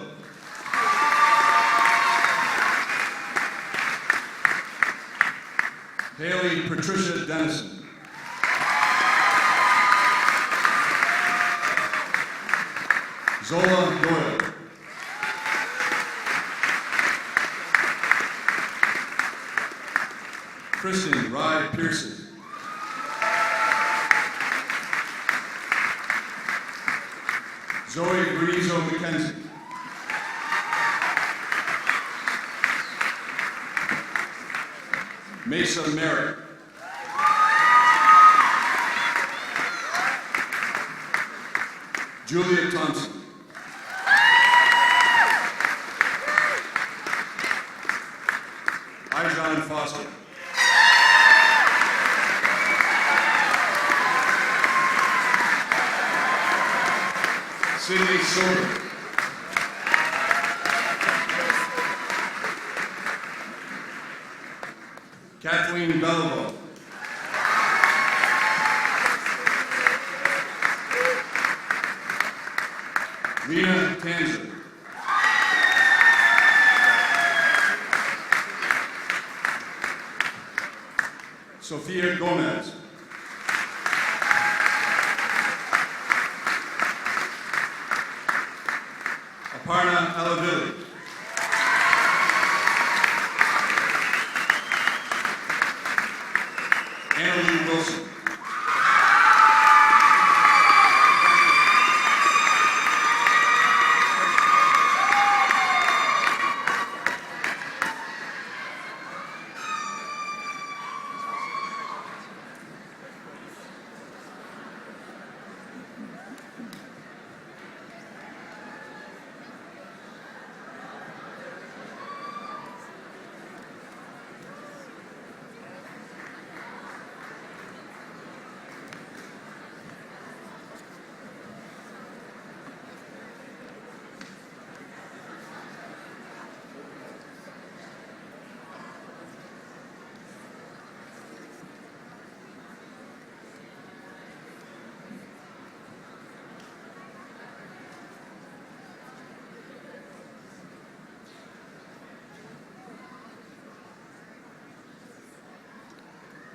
Haley Patricia Dennison. Zola Doyle. Kristen Rye Pearson. Zoe Grenizo McKenzie. Mesa Merritt. Julia Thompson. Ijon Foster. Sydney Silver. Kathleen Belleville. Lena Tanzer. Sofia Gomez. Aparna Alavili. Annalie Wilson.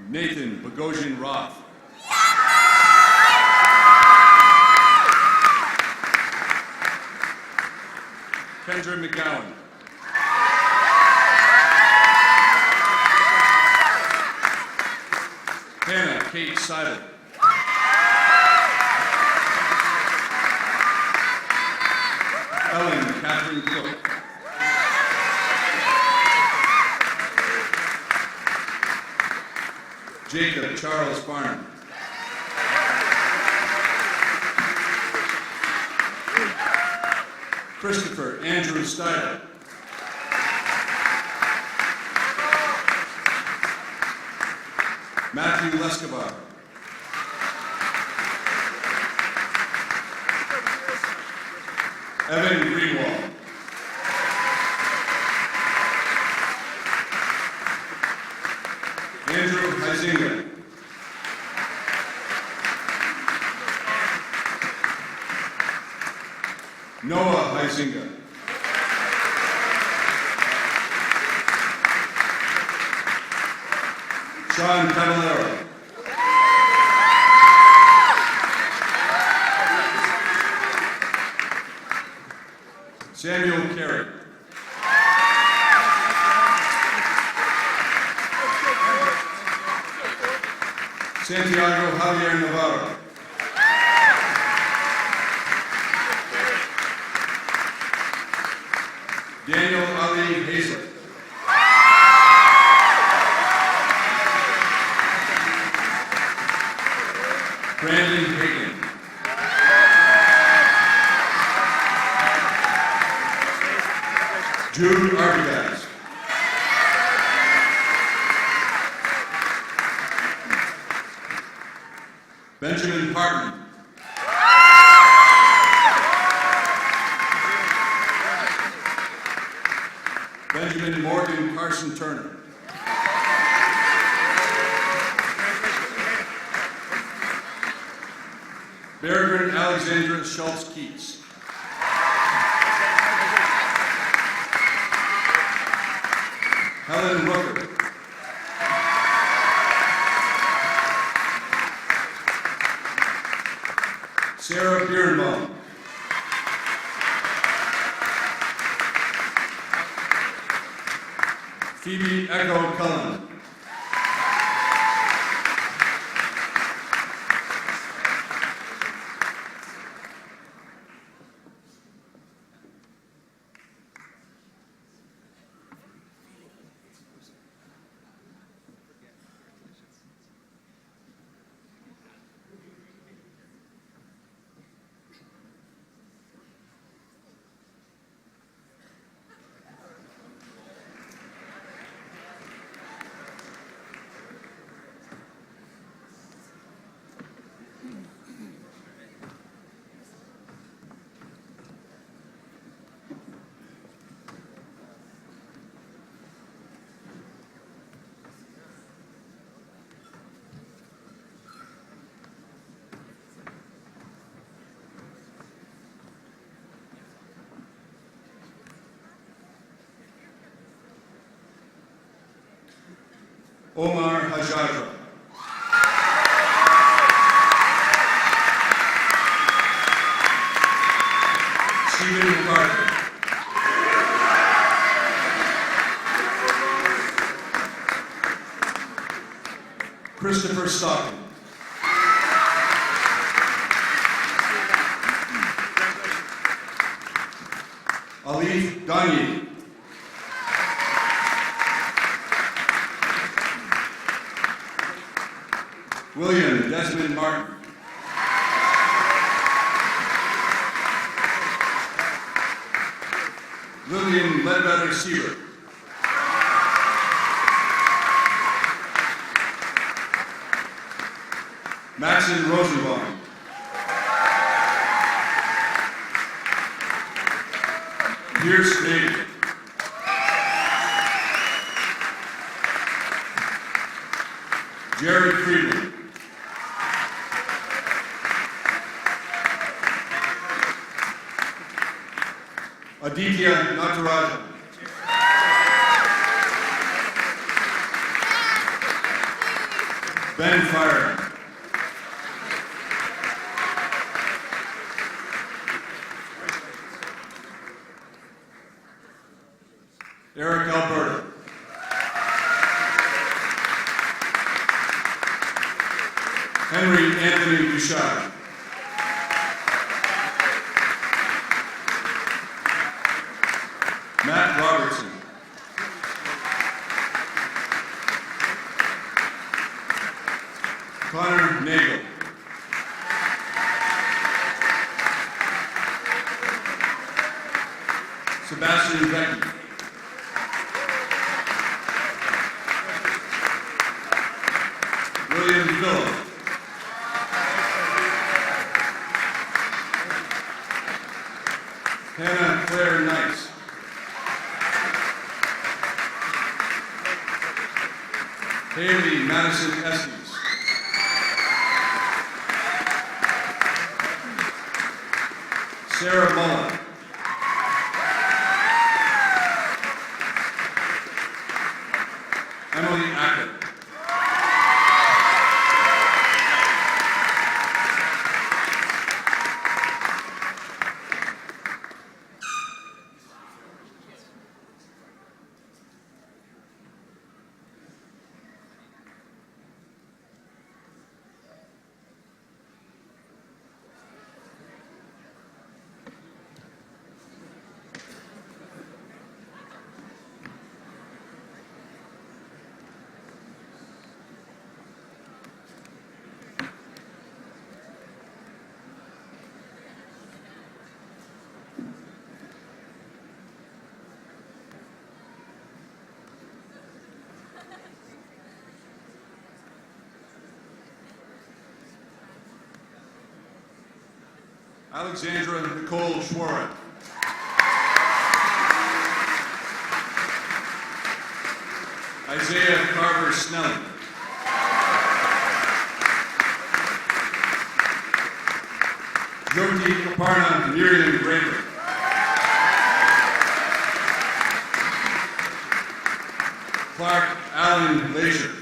Nathan Bogosian Roth. Sandra McGowan. Hannah Kate Seidel. Ellen Catherine Cook. Jacob Charles Barnum. Christopher Andrew Steidel. Matthew Lescabar. Evan Greenwald. Andrew Huizinga. Noah Huizinga. Sean Cavallero. Samuel Carey. Santiago Javier Navarro. Daniel Ali Hazlett. Brandon Hagan. Jude Arbogast. Benjamin Hartman. Benjamin Morgan Carson Turner. Berggren Alexandra Schultz Keats. Helen Rooker. Sarah Birnbaum. Phoebe Echo Cullen. Omar Hajadra. Stephen McCarthy. Christopher Stockton. Alif Dani. William Desmond Martin. Lillian Ledbetter Siebert. Maxon Rosenbaum. Pierce Navy. Jared Friedman. Aditya Natarajan. Ben Fire. Henry Anthony Bouchard. Matt Robertson. Connor Nagel. Sebastian Becky. William Phillip. Hannah Claire Nice. Haley Madison Estes. Sarah Mullen. Emily Ackett. Alexandra Nicole Schwartz. Isaiah Carver Snelling. Jyoti Aparna Miriam Graver. Clark Allen Leisure.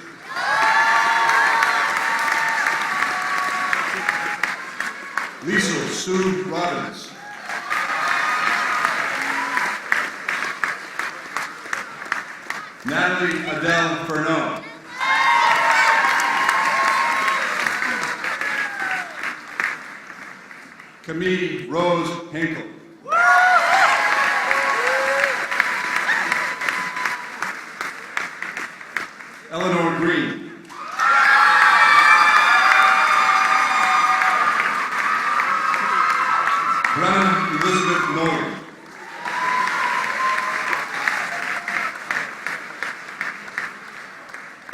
Lisa Sue Robbins. Natalie Adele Furneaux. Camille Rose Henkel. Eleanor Green. Brenna Elizabeth Nolan.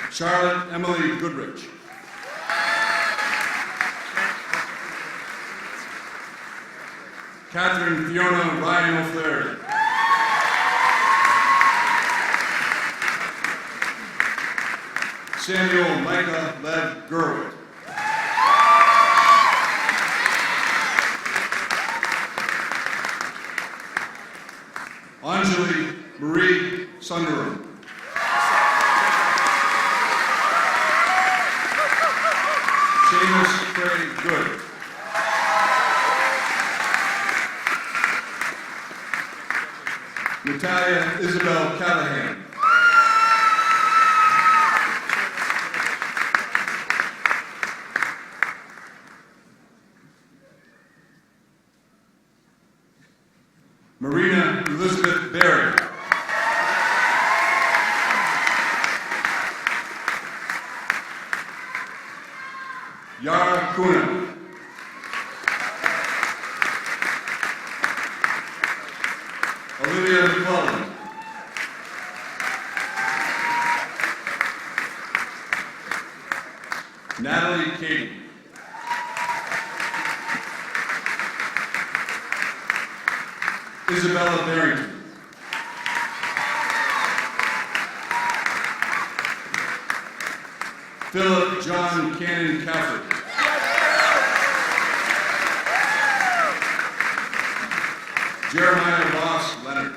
Charlotte Emily Goodrich. Catherine Fiona Ryan O'Flaherty. Samuel Micah Lev Gerwit. Anjali Marie Sundaram. Seamus Craig Good. Natalia Isabel Callahan. Marina Elizabeth Berry. Yara Kuna. Olivia McClellan. Natalie Katie. Isabella Barrington. Philip John Cannon Caffrey. Jeremiah Ross Leonard.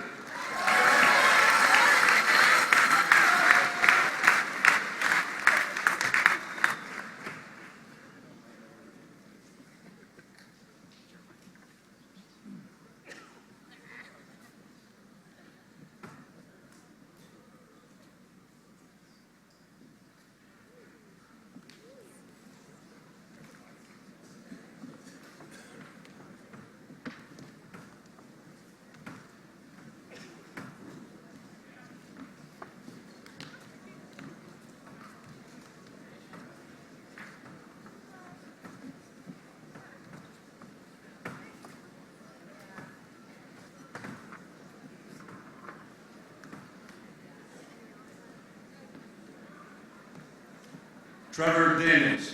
Trevor Daniels.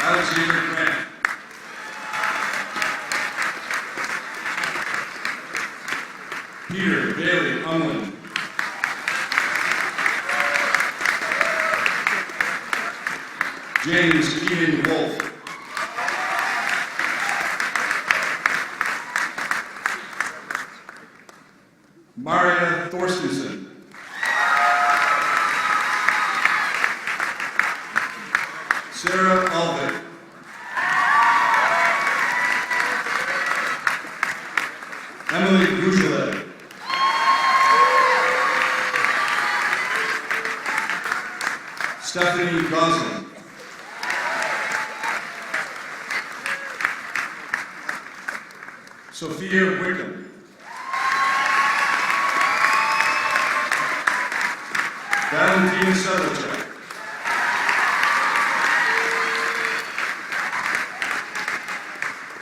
Alexander Grant. Peter Bailey Umland. James Keenan Wolf. Maria Thorstensen. Sarah Alvick. Emily Grugelet. Stephanie Gosling. Sophia Wickham. Valentina Sedlacek.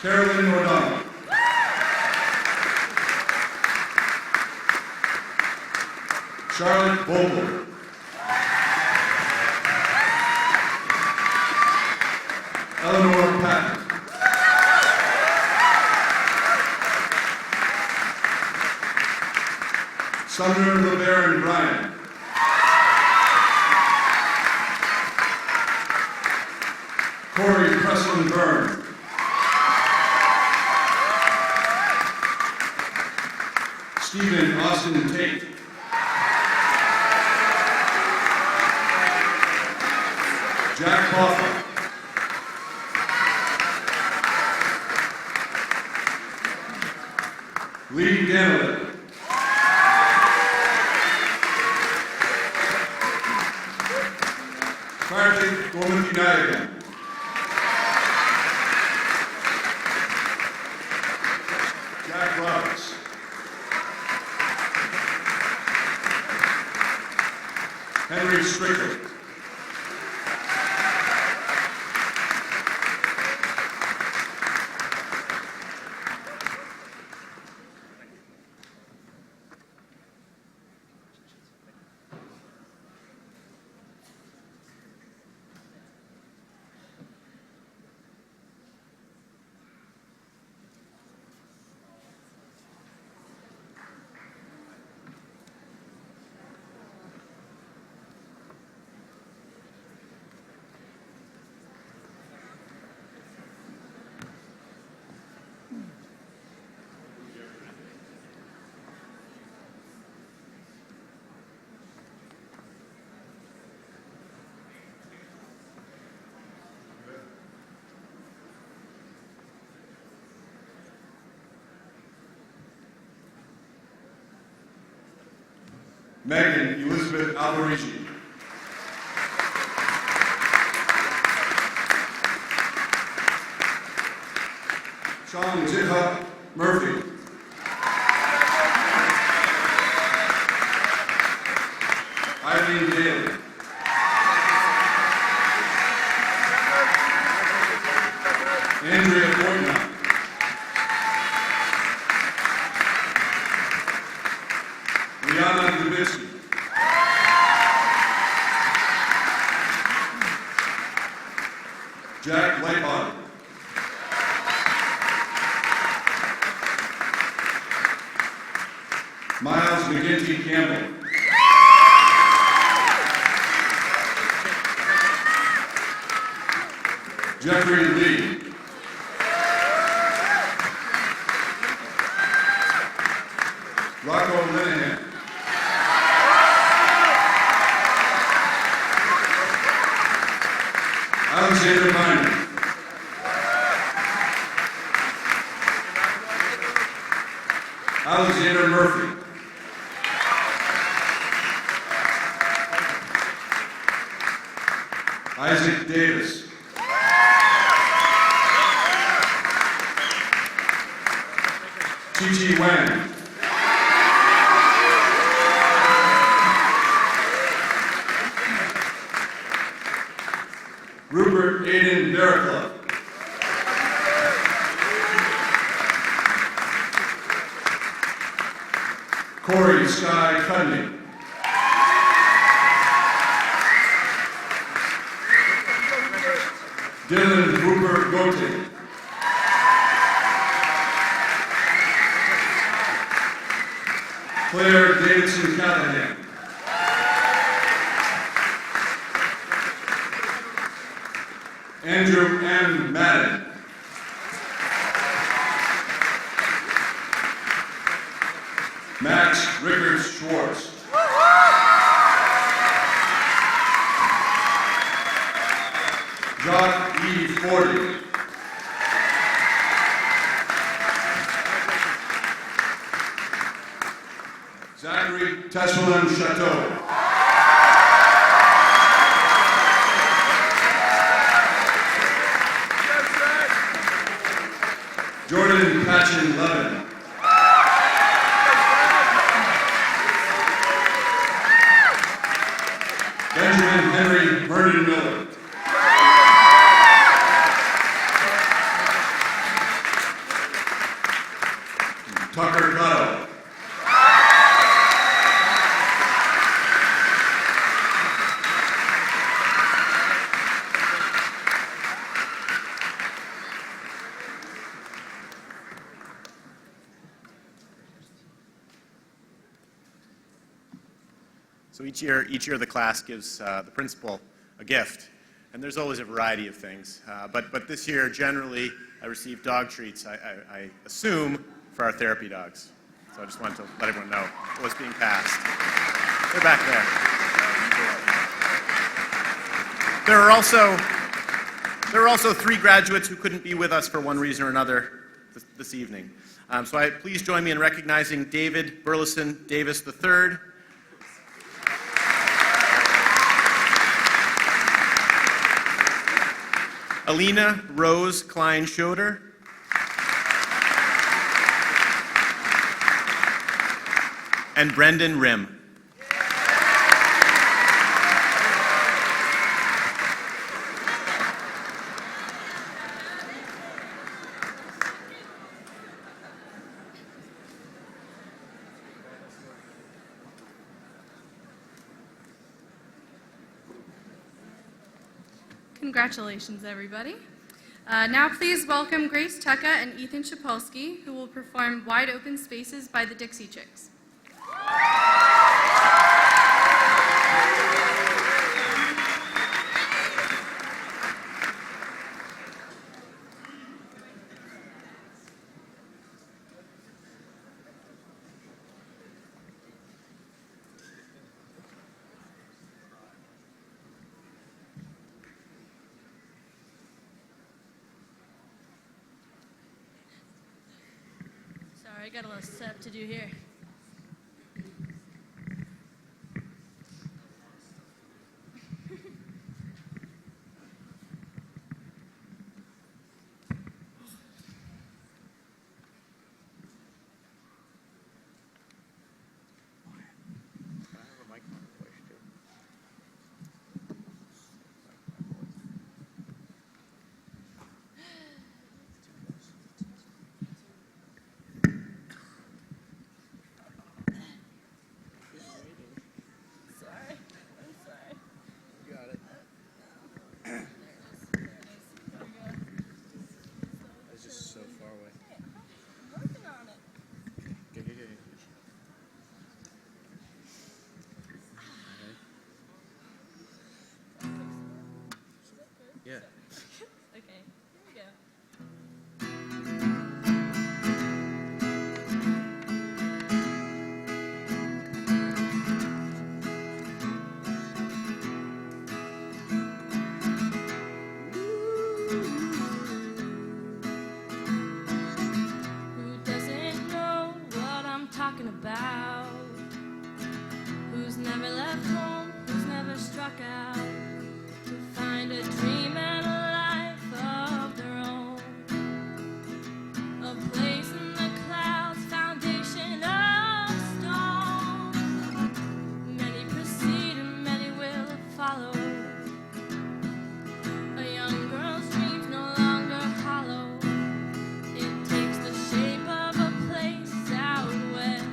Carolyn O'Donnell. Charlotte Vogel. Eleanor Patton. Sumner LeBaron Bryan. Corey Preston Byrne. Stephen Austin Tate. Jack Hoffman. Lee Danilek. Kartik Gomatinayagan. Jack Roberts. Henry Strickland. Megan Elizabeth Alberici. Sean Jithuk Murphy. Eileen Daly. Andrea Boynton. Liana Dubitsky. Jack Lightbottom. Miles McGinty Campbell. Jeffrey Lee. Rocco Linehan. Alexander Miner. Alexander Murphy. Isaac Davis. Chi Wang. Rupert Aiden Barraclough. Corey Sky Cudney. Dylan Hooper Gote. Claire Davidson Callahan. Andrew M. Madden. Max Rickard Schwartz. Jock E. Forty. Zachary Tesselin Chateau. Jordan Patchen Levin. Benjamin Henry Vernon Miller. Tucker Cotto. So each year the class gives the principal a gift, and there's always a variety of things. But this year, generally, I received dog treats, I assume, for our therapy dogs. So I just wanted to let everyone know what was being passed. They're back there. There are also 3 graduates who couldn't be with us for one reason or another this evening. So please join me in recognizing David Burleson Davis III, Alina Rose Klein Schroeder, and Brendan Rim. Congratulations, everybody. Now please welcome Grace Tucka and Ethan Shapolsky, who will perform Wide Open Spaces by the Dixie Chicks. Sorry, I got a little setup to do here. Yeah. Okay, here we go. Who doesn't know what I'm talking about? Who's never left home? Who's never struck out to find a dream and a life of their own? A place in the clouds, foundation of stone. Many proceed and many will follow. A young girl's dreams no longer hollow. It takes the shape of a place out west.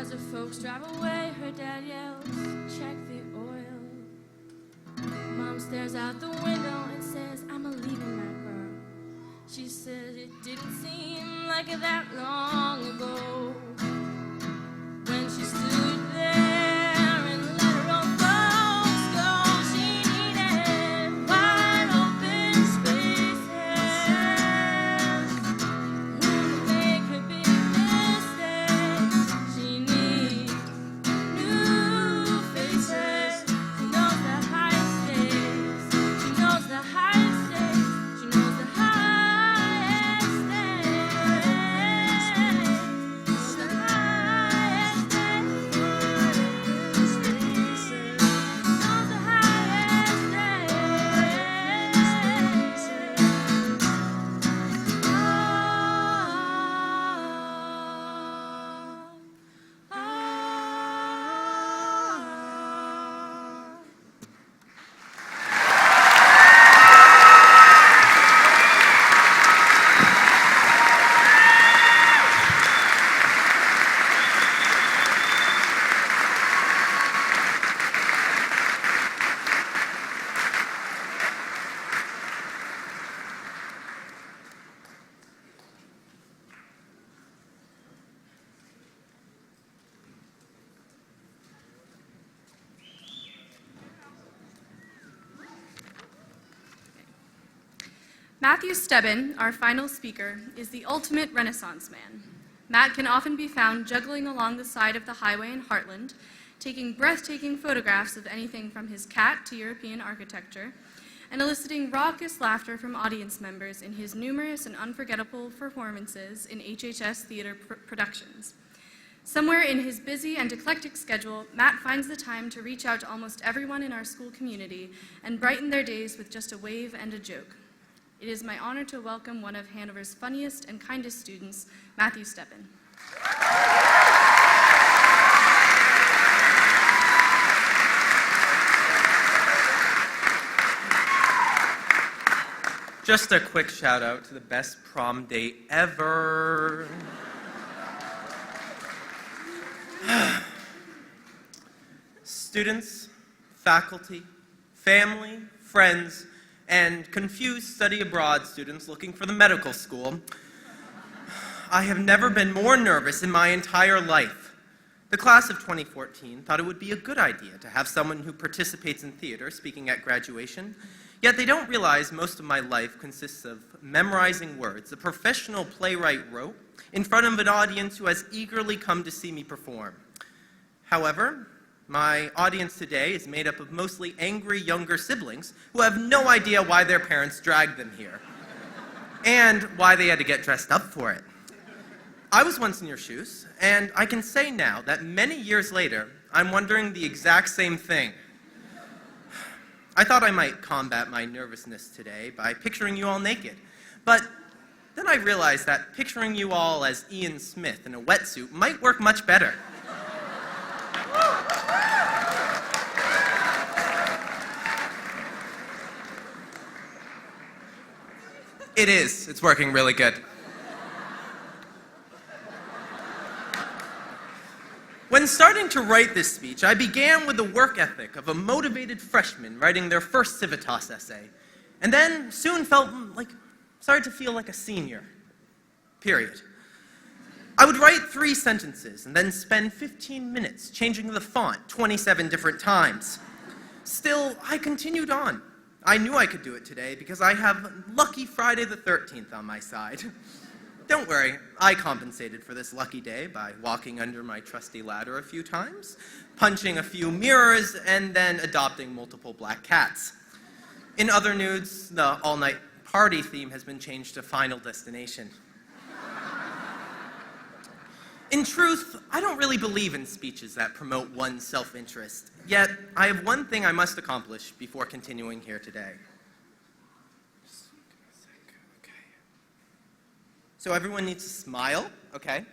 As her folks drive away, her dad yells, check the oil. Mom stares out the window and says, I'm a-leaving that girl. She says it didn't seem like that long ago when she stood there and let her own folks go. She needed wide open spaces. When to make her big mistakes, she needs new faces. She knows the high stakes. She knows the high stakes. She knows the highest stakes. Knows the highest stakes. Knows the Matthew Stebbin, our final speaker, is the ultimate Renaissance man. Matt can often be found juggling along the side of the highway in Heartland, taking breathtaking photographs of anything from his cat to European architecture, and eliciting raucous laughter from audience members in his numerous and unforgettable performances in HHS theater productions. Somewhere in his busy and eclectic schedule, Matt finds the time to reach out to almost everyone in our school community and brighten their days with just a wave and a joke. It is my honor to welcome one of Hanover's funniest and kindest students, Matthew Stebbin. Just a quick shout out to the best prom date ever. Students, faculty, family, friends, and confused study abroad students looking for the medical school. I have never been more nervous in my entire life. The class of 2014 thought it would be a good idea to have someone who participates in theater speaking at graduation, yet they don't realize most of my life consists of memorizing words a professional playwright wrote in front of an audience who has eagerly come to see me perform. However, my audience today is made up of mostly angry younger siblings who have no idea why their parents dragged them here and why they had to get dressed up for it. I was once in your shoes, and I can say now that many years later, I'm wondering the exact same thing. I thought I might combat my nervousness today by picturing you all naked, but then I realized that picturing you all as Ian Smith in a wetsuit might work much better. It is. It's working really good. When starting to write this speech, I began with the work ethic of a motivated freshman writing their first Civitas essay, and then soon started to feel like a senior. Period. I would write 3 sentences and then spend 15 minutes changing the font 27 different times. Still, I continued on. I knew I could do it today because I have lucky Friday the 13th on my side. Don't worry, I compensated for this lucky day by walking under my trusty ladder a few times, punching a few mirrors, and then adopting multiple black cats. In other news, the all-night party theme has been changed to Final Destination. In truth, I don't really believe in speeches that promote one's self-interest, yet I have one thing I must accomplish before continuing here today. So everyone needs to smile, okay?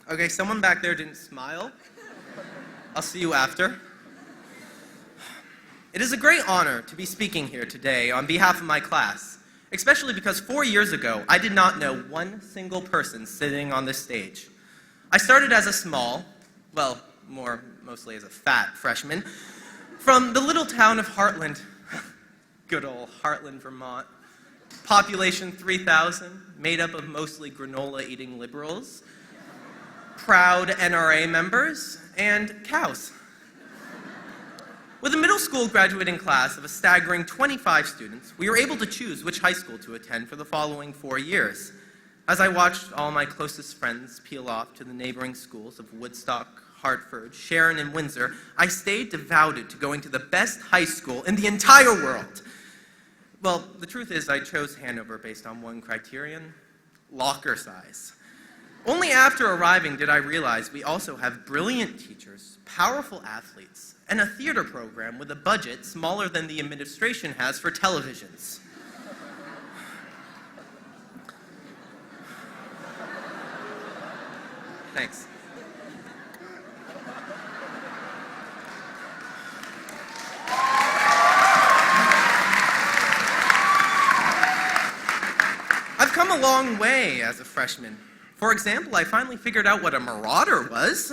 Okay, someone back there didn't smile. I'll see you after. It is a great honor to be speaking here today on behalf of my class, especially because 4 years ago, I did not know one single person sitting on this stage. I started as a small, well, mostly as a fat freshman, from the little town of Heartland, good old Heartland, Vermont. Population 3,000, made up of mostly granola-eating liberals, proud NRA members, and cows. With a middle school graduating class of a staggering 25 students, we were able to choose which high school to attend for the following 4 years. As I watched all my closest friends peel off to the neighboring schools of Woodstock, Hartford, Sharon, and Windsor, I stayed devoted to going to the best high school in the entire world. Well, the truth is I chose Hanover based on one criterion: locker size. Only after arriving did I realize we also have brilliant teachers, powerful athletes, and a theater program with a budget smaller than the administration has for televisions. Thanks. I've come a long way as a freshman. For example, I finally figured out what a marauder was.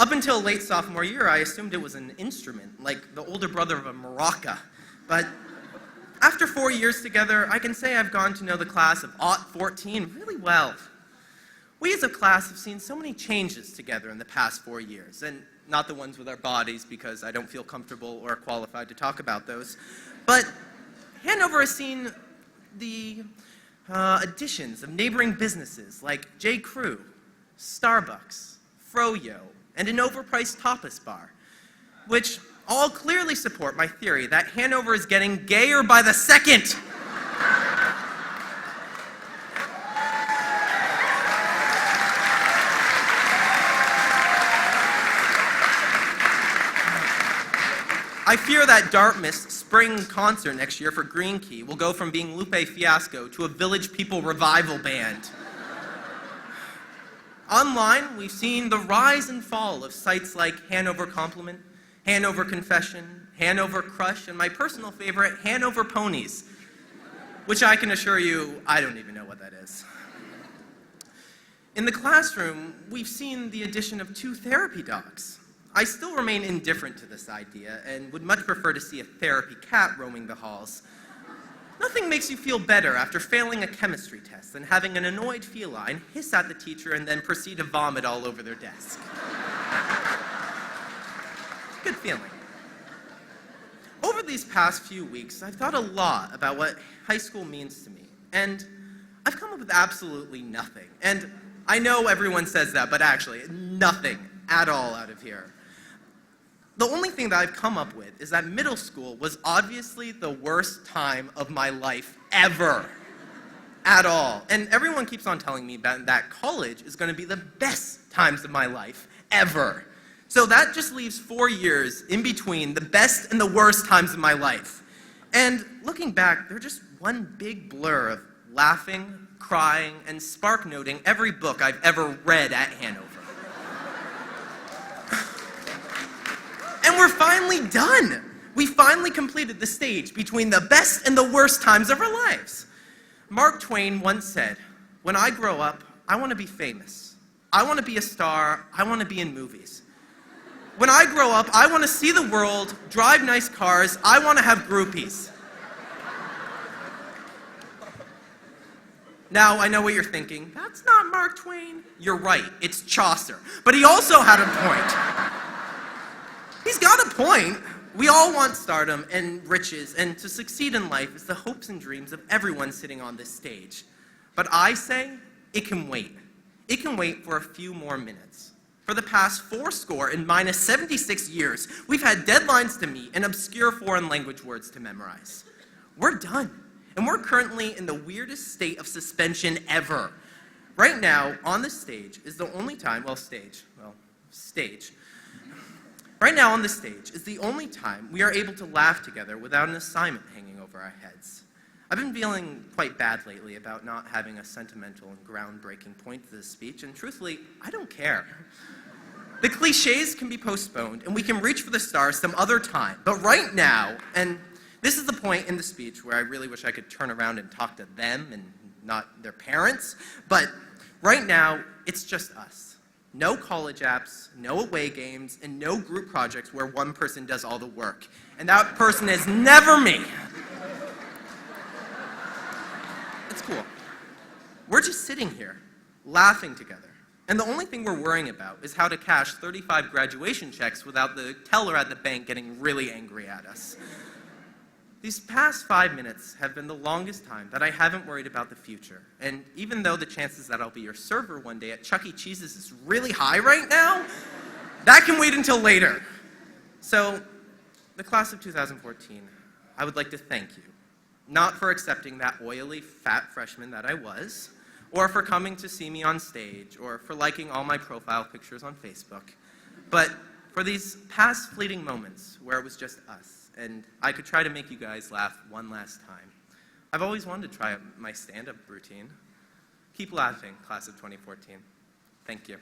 Up until late sophomore year, I assumed it was an instrument, like the older brother of a maraca. But after 4 years together, I can say I've gone to know the class of '14 really well. We as a class have seen so many changes together in the past 4 years, and not the ones with our bodies, because I don't feel comfortable or qualified to talk about those. But Hanover has seen the additions of neighboring businesses like J. Crew, Starbucks, Froyo, and an overpriced tapas bar, which all clearly support my theory that Hanover is getting gayer by the second. I fear that Dartmouth's spring concert next year for Green Key will go from being Lupe Fiasco to a Village People revival band. Online, we've seen the rise and fall of sites like Hanover Compliment, Hanover Confession, Hanover Crush, and my personal favorite, Hanover Ponies, which I can assure you, I don't even know what that is. In the classroom, we've seen the addition of 2 therapy dogs. I still remain indifferent to this idea and would much prefer to see a therapy cat roaming the halls. Nothing makes you feel better after failing a chemistry test than having an annoyed feline hiss at the teacher and then proceed to vomit all over their desk. Good feeling. Over these past few weeks, I've thought a lot about what high school means to me, and I've come up with absolutely nothing. And I know everyone says that, but actually, nothing at all out of here. The only thing that I've come up with is that middle school was obviously the worst time of my life ever. At all. And everyone keeps on telling me that college is going to be the best times of my life ever. So that just leaves 4 years in between the best and the worst times of my life. And looking back, they're just one big blur of laughing, crying, and spark noting every book I've ever read at Hanover. And we're finally done. We finally completed the stage between the best and the worst times of our lives. Mark Twain once said, "When I grow up, I want to be famous. I want to be a star. I want to be in movies. When I grow up, I want to see the world, drive nice cars. I want to have groupies." Now, I know what you're thinking. That's not Mark Twain. You're right. It's Chaucer. But he also had a point. He's got a point. We all want stardom and riches, and to succeed in life is the hopes and dreams of everyone sitting on this stage. But I say, it can wait. It can wait for a few more minutes. For the past 80 and minus 76 years, we've had deadlines to meet and obscure foreign language words to memorize. We're done, and we're currently in the weirdest state of suspension ever. Right now, on the stage is the only time, stage. Right now on the stage is the only time we are able to laugh together without an assignment hanging over our heads. I've been feeling quite bad lately about not having a sentimental and groundbreaking point to this speech, and truthfully, I don't care. The cliches can be postponed, and we can reach for the stars some other time. But right now, and this is the point in the speech where I really wish I could turn around and talk to them and not their parents, but right now, it's just us. No college apps, no away games, and no group projects where one person does all the work. And that person is never me. It's cool. We're just sitting here, laughing together. And the only thing we're worrying about is how to cash 35 graduation checks without the teller at the bank getting really angry at us. These past 5 minutes have been the longest time that I haven't worried about the future. And even though the chances that I'll be your server one day at Chuck E. Cheese's is really high right now, that can wait until later. So, the class of 2014, I would like to thank you. Not for accepting that oily, fat freshman that I was, or for coming to see me on stage, or for liking all my profile pictures on Facebook, but for these past fleeting moments where it was just us, and I could try to make you guys laugh one last time. I've always wanted to try out my stand-up routine. Keep laughing, class of 2014. Thank you.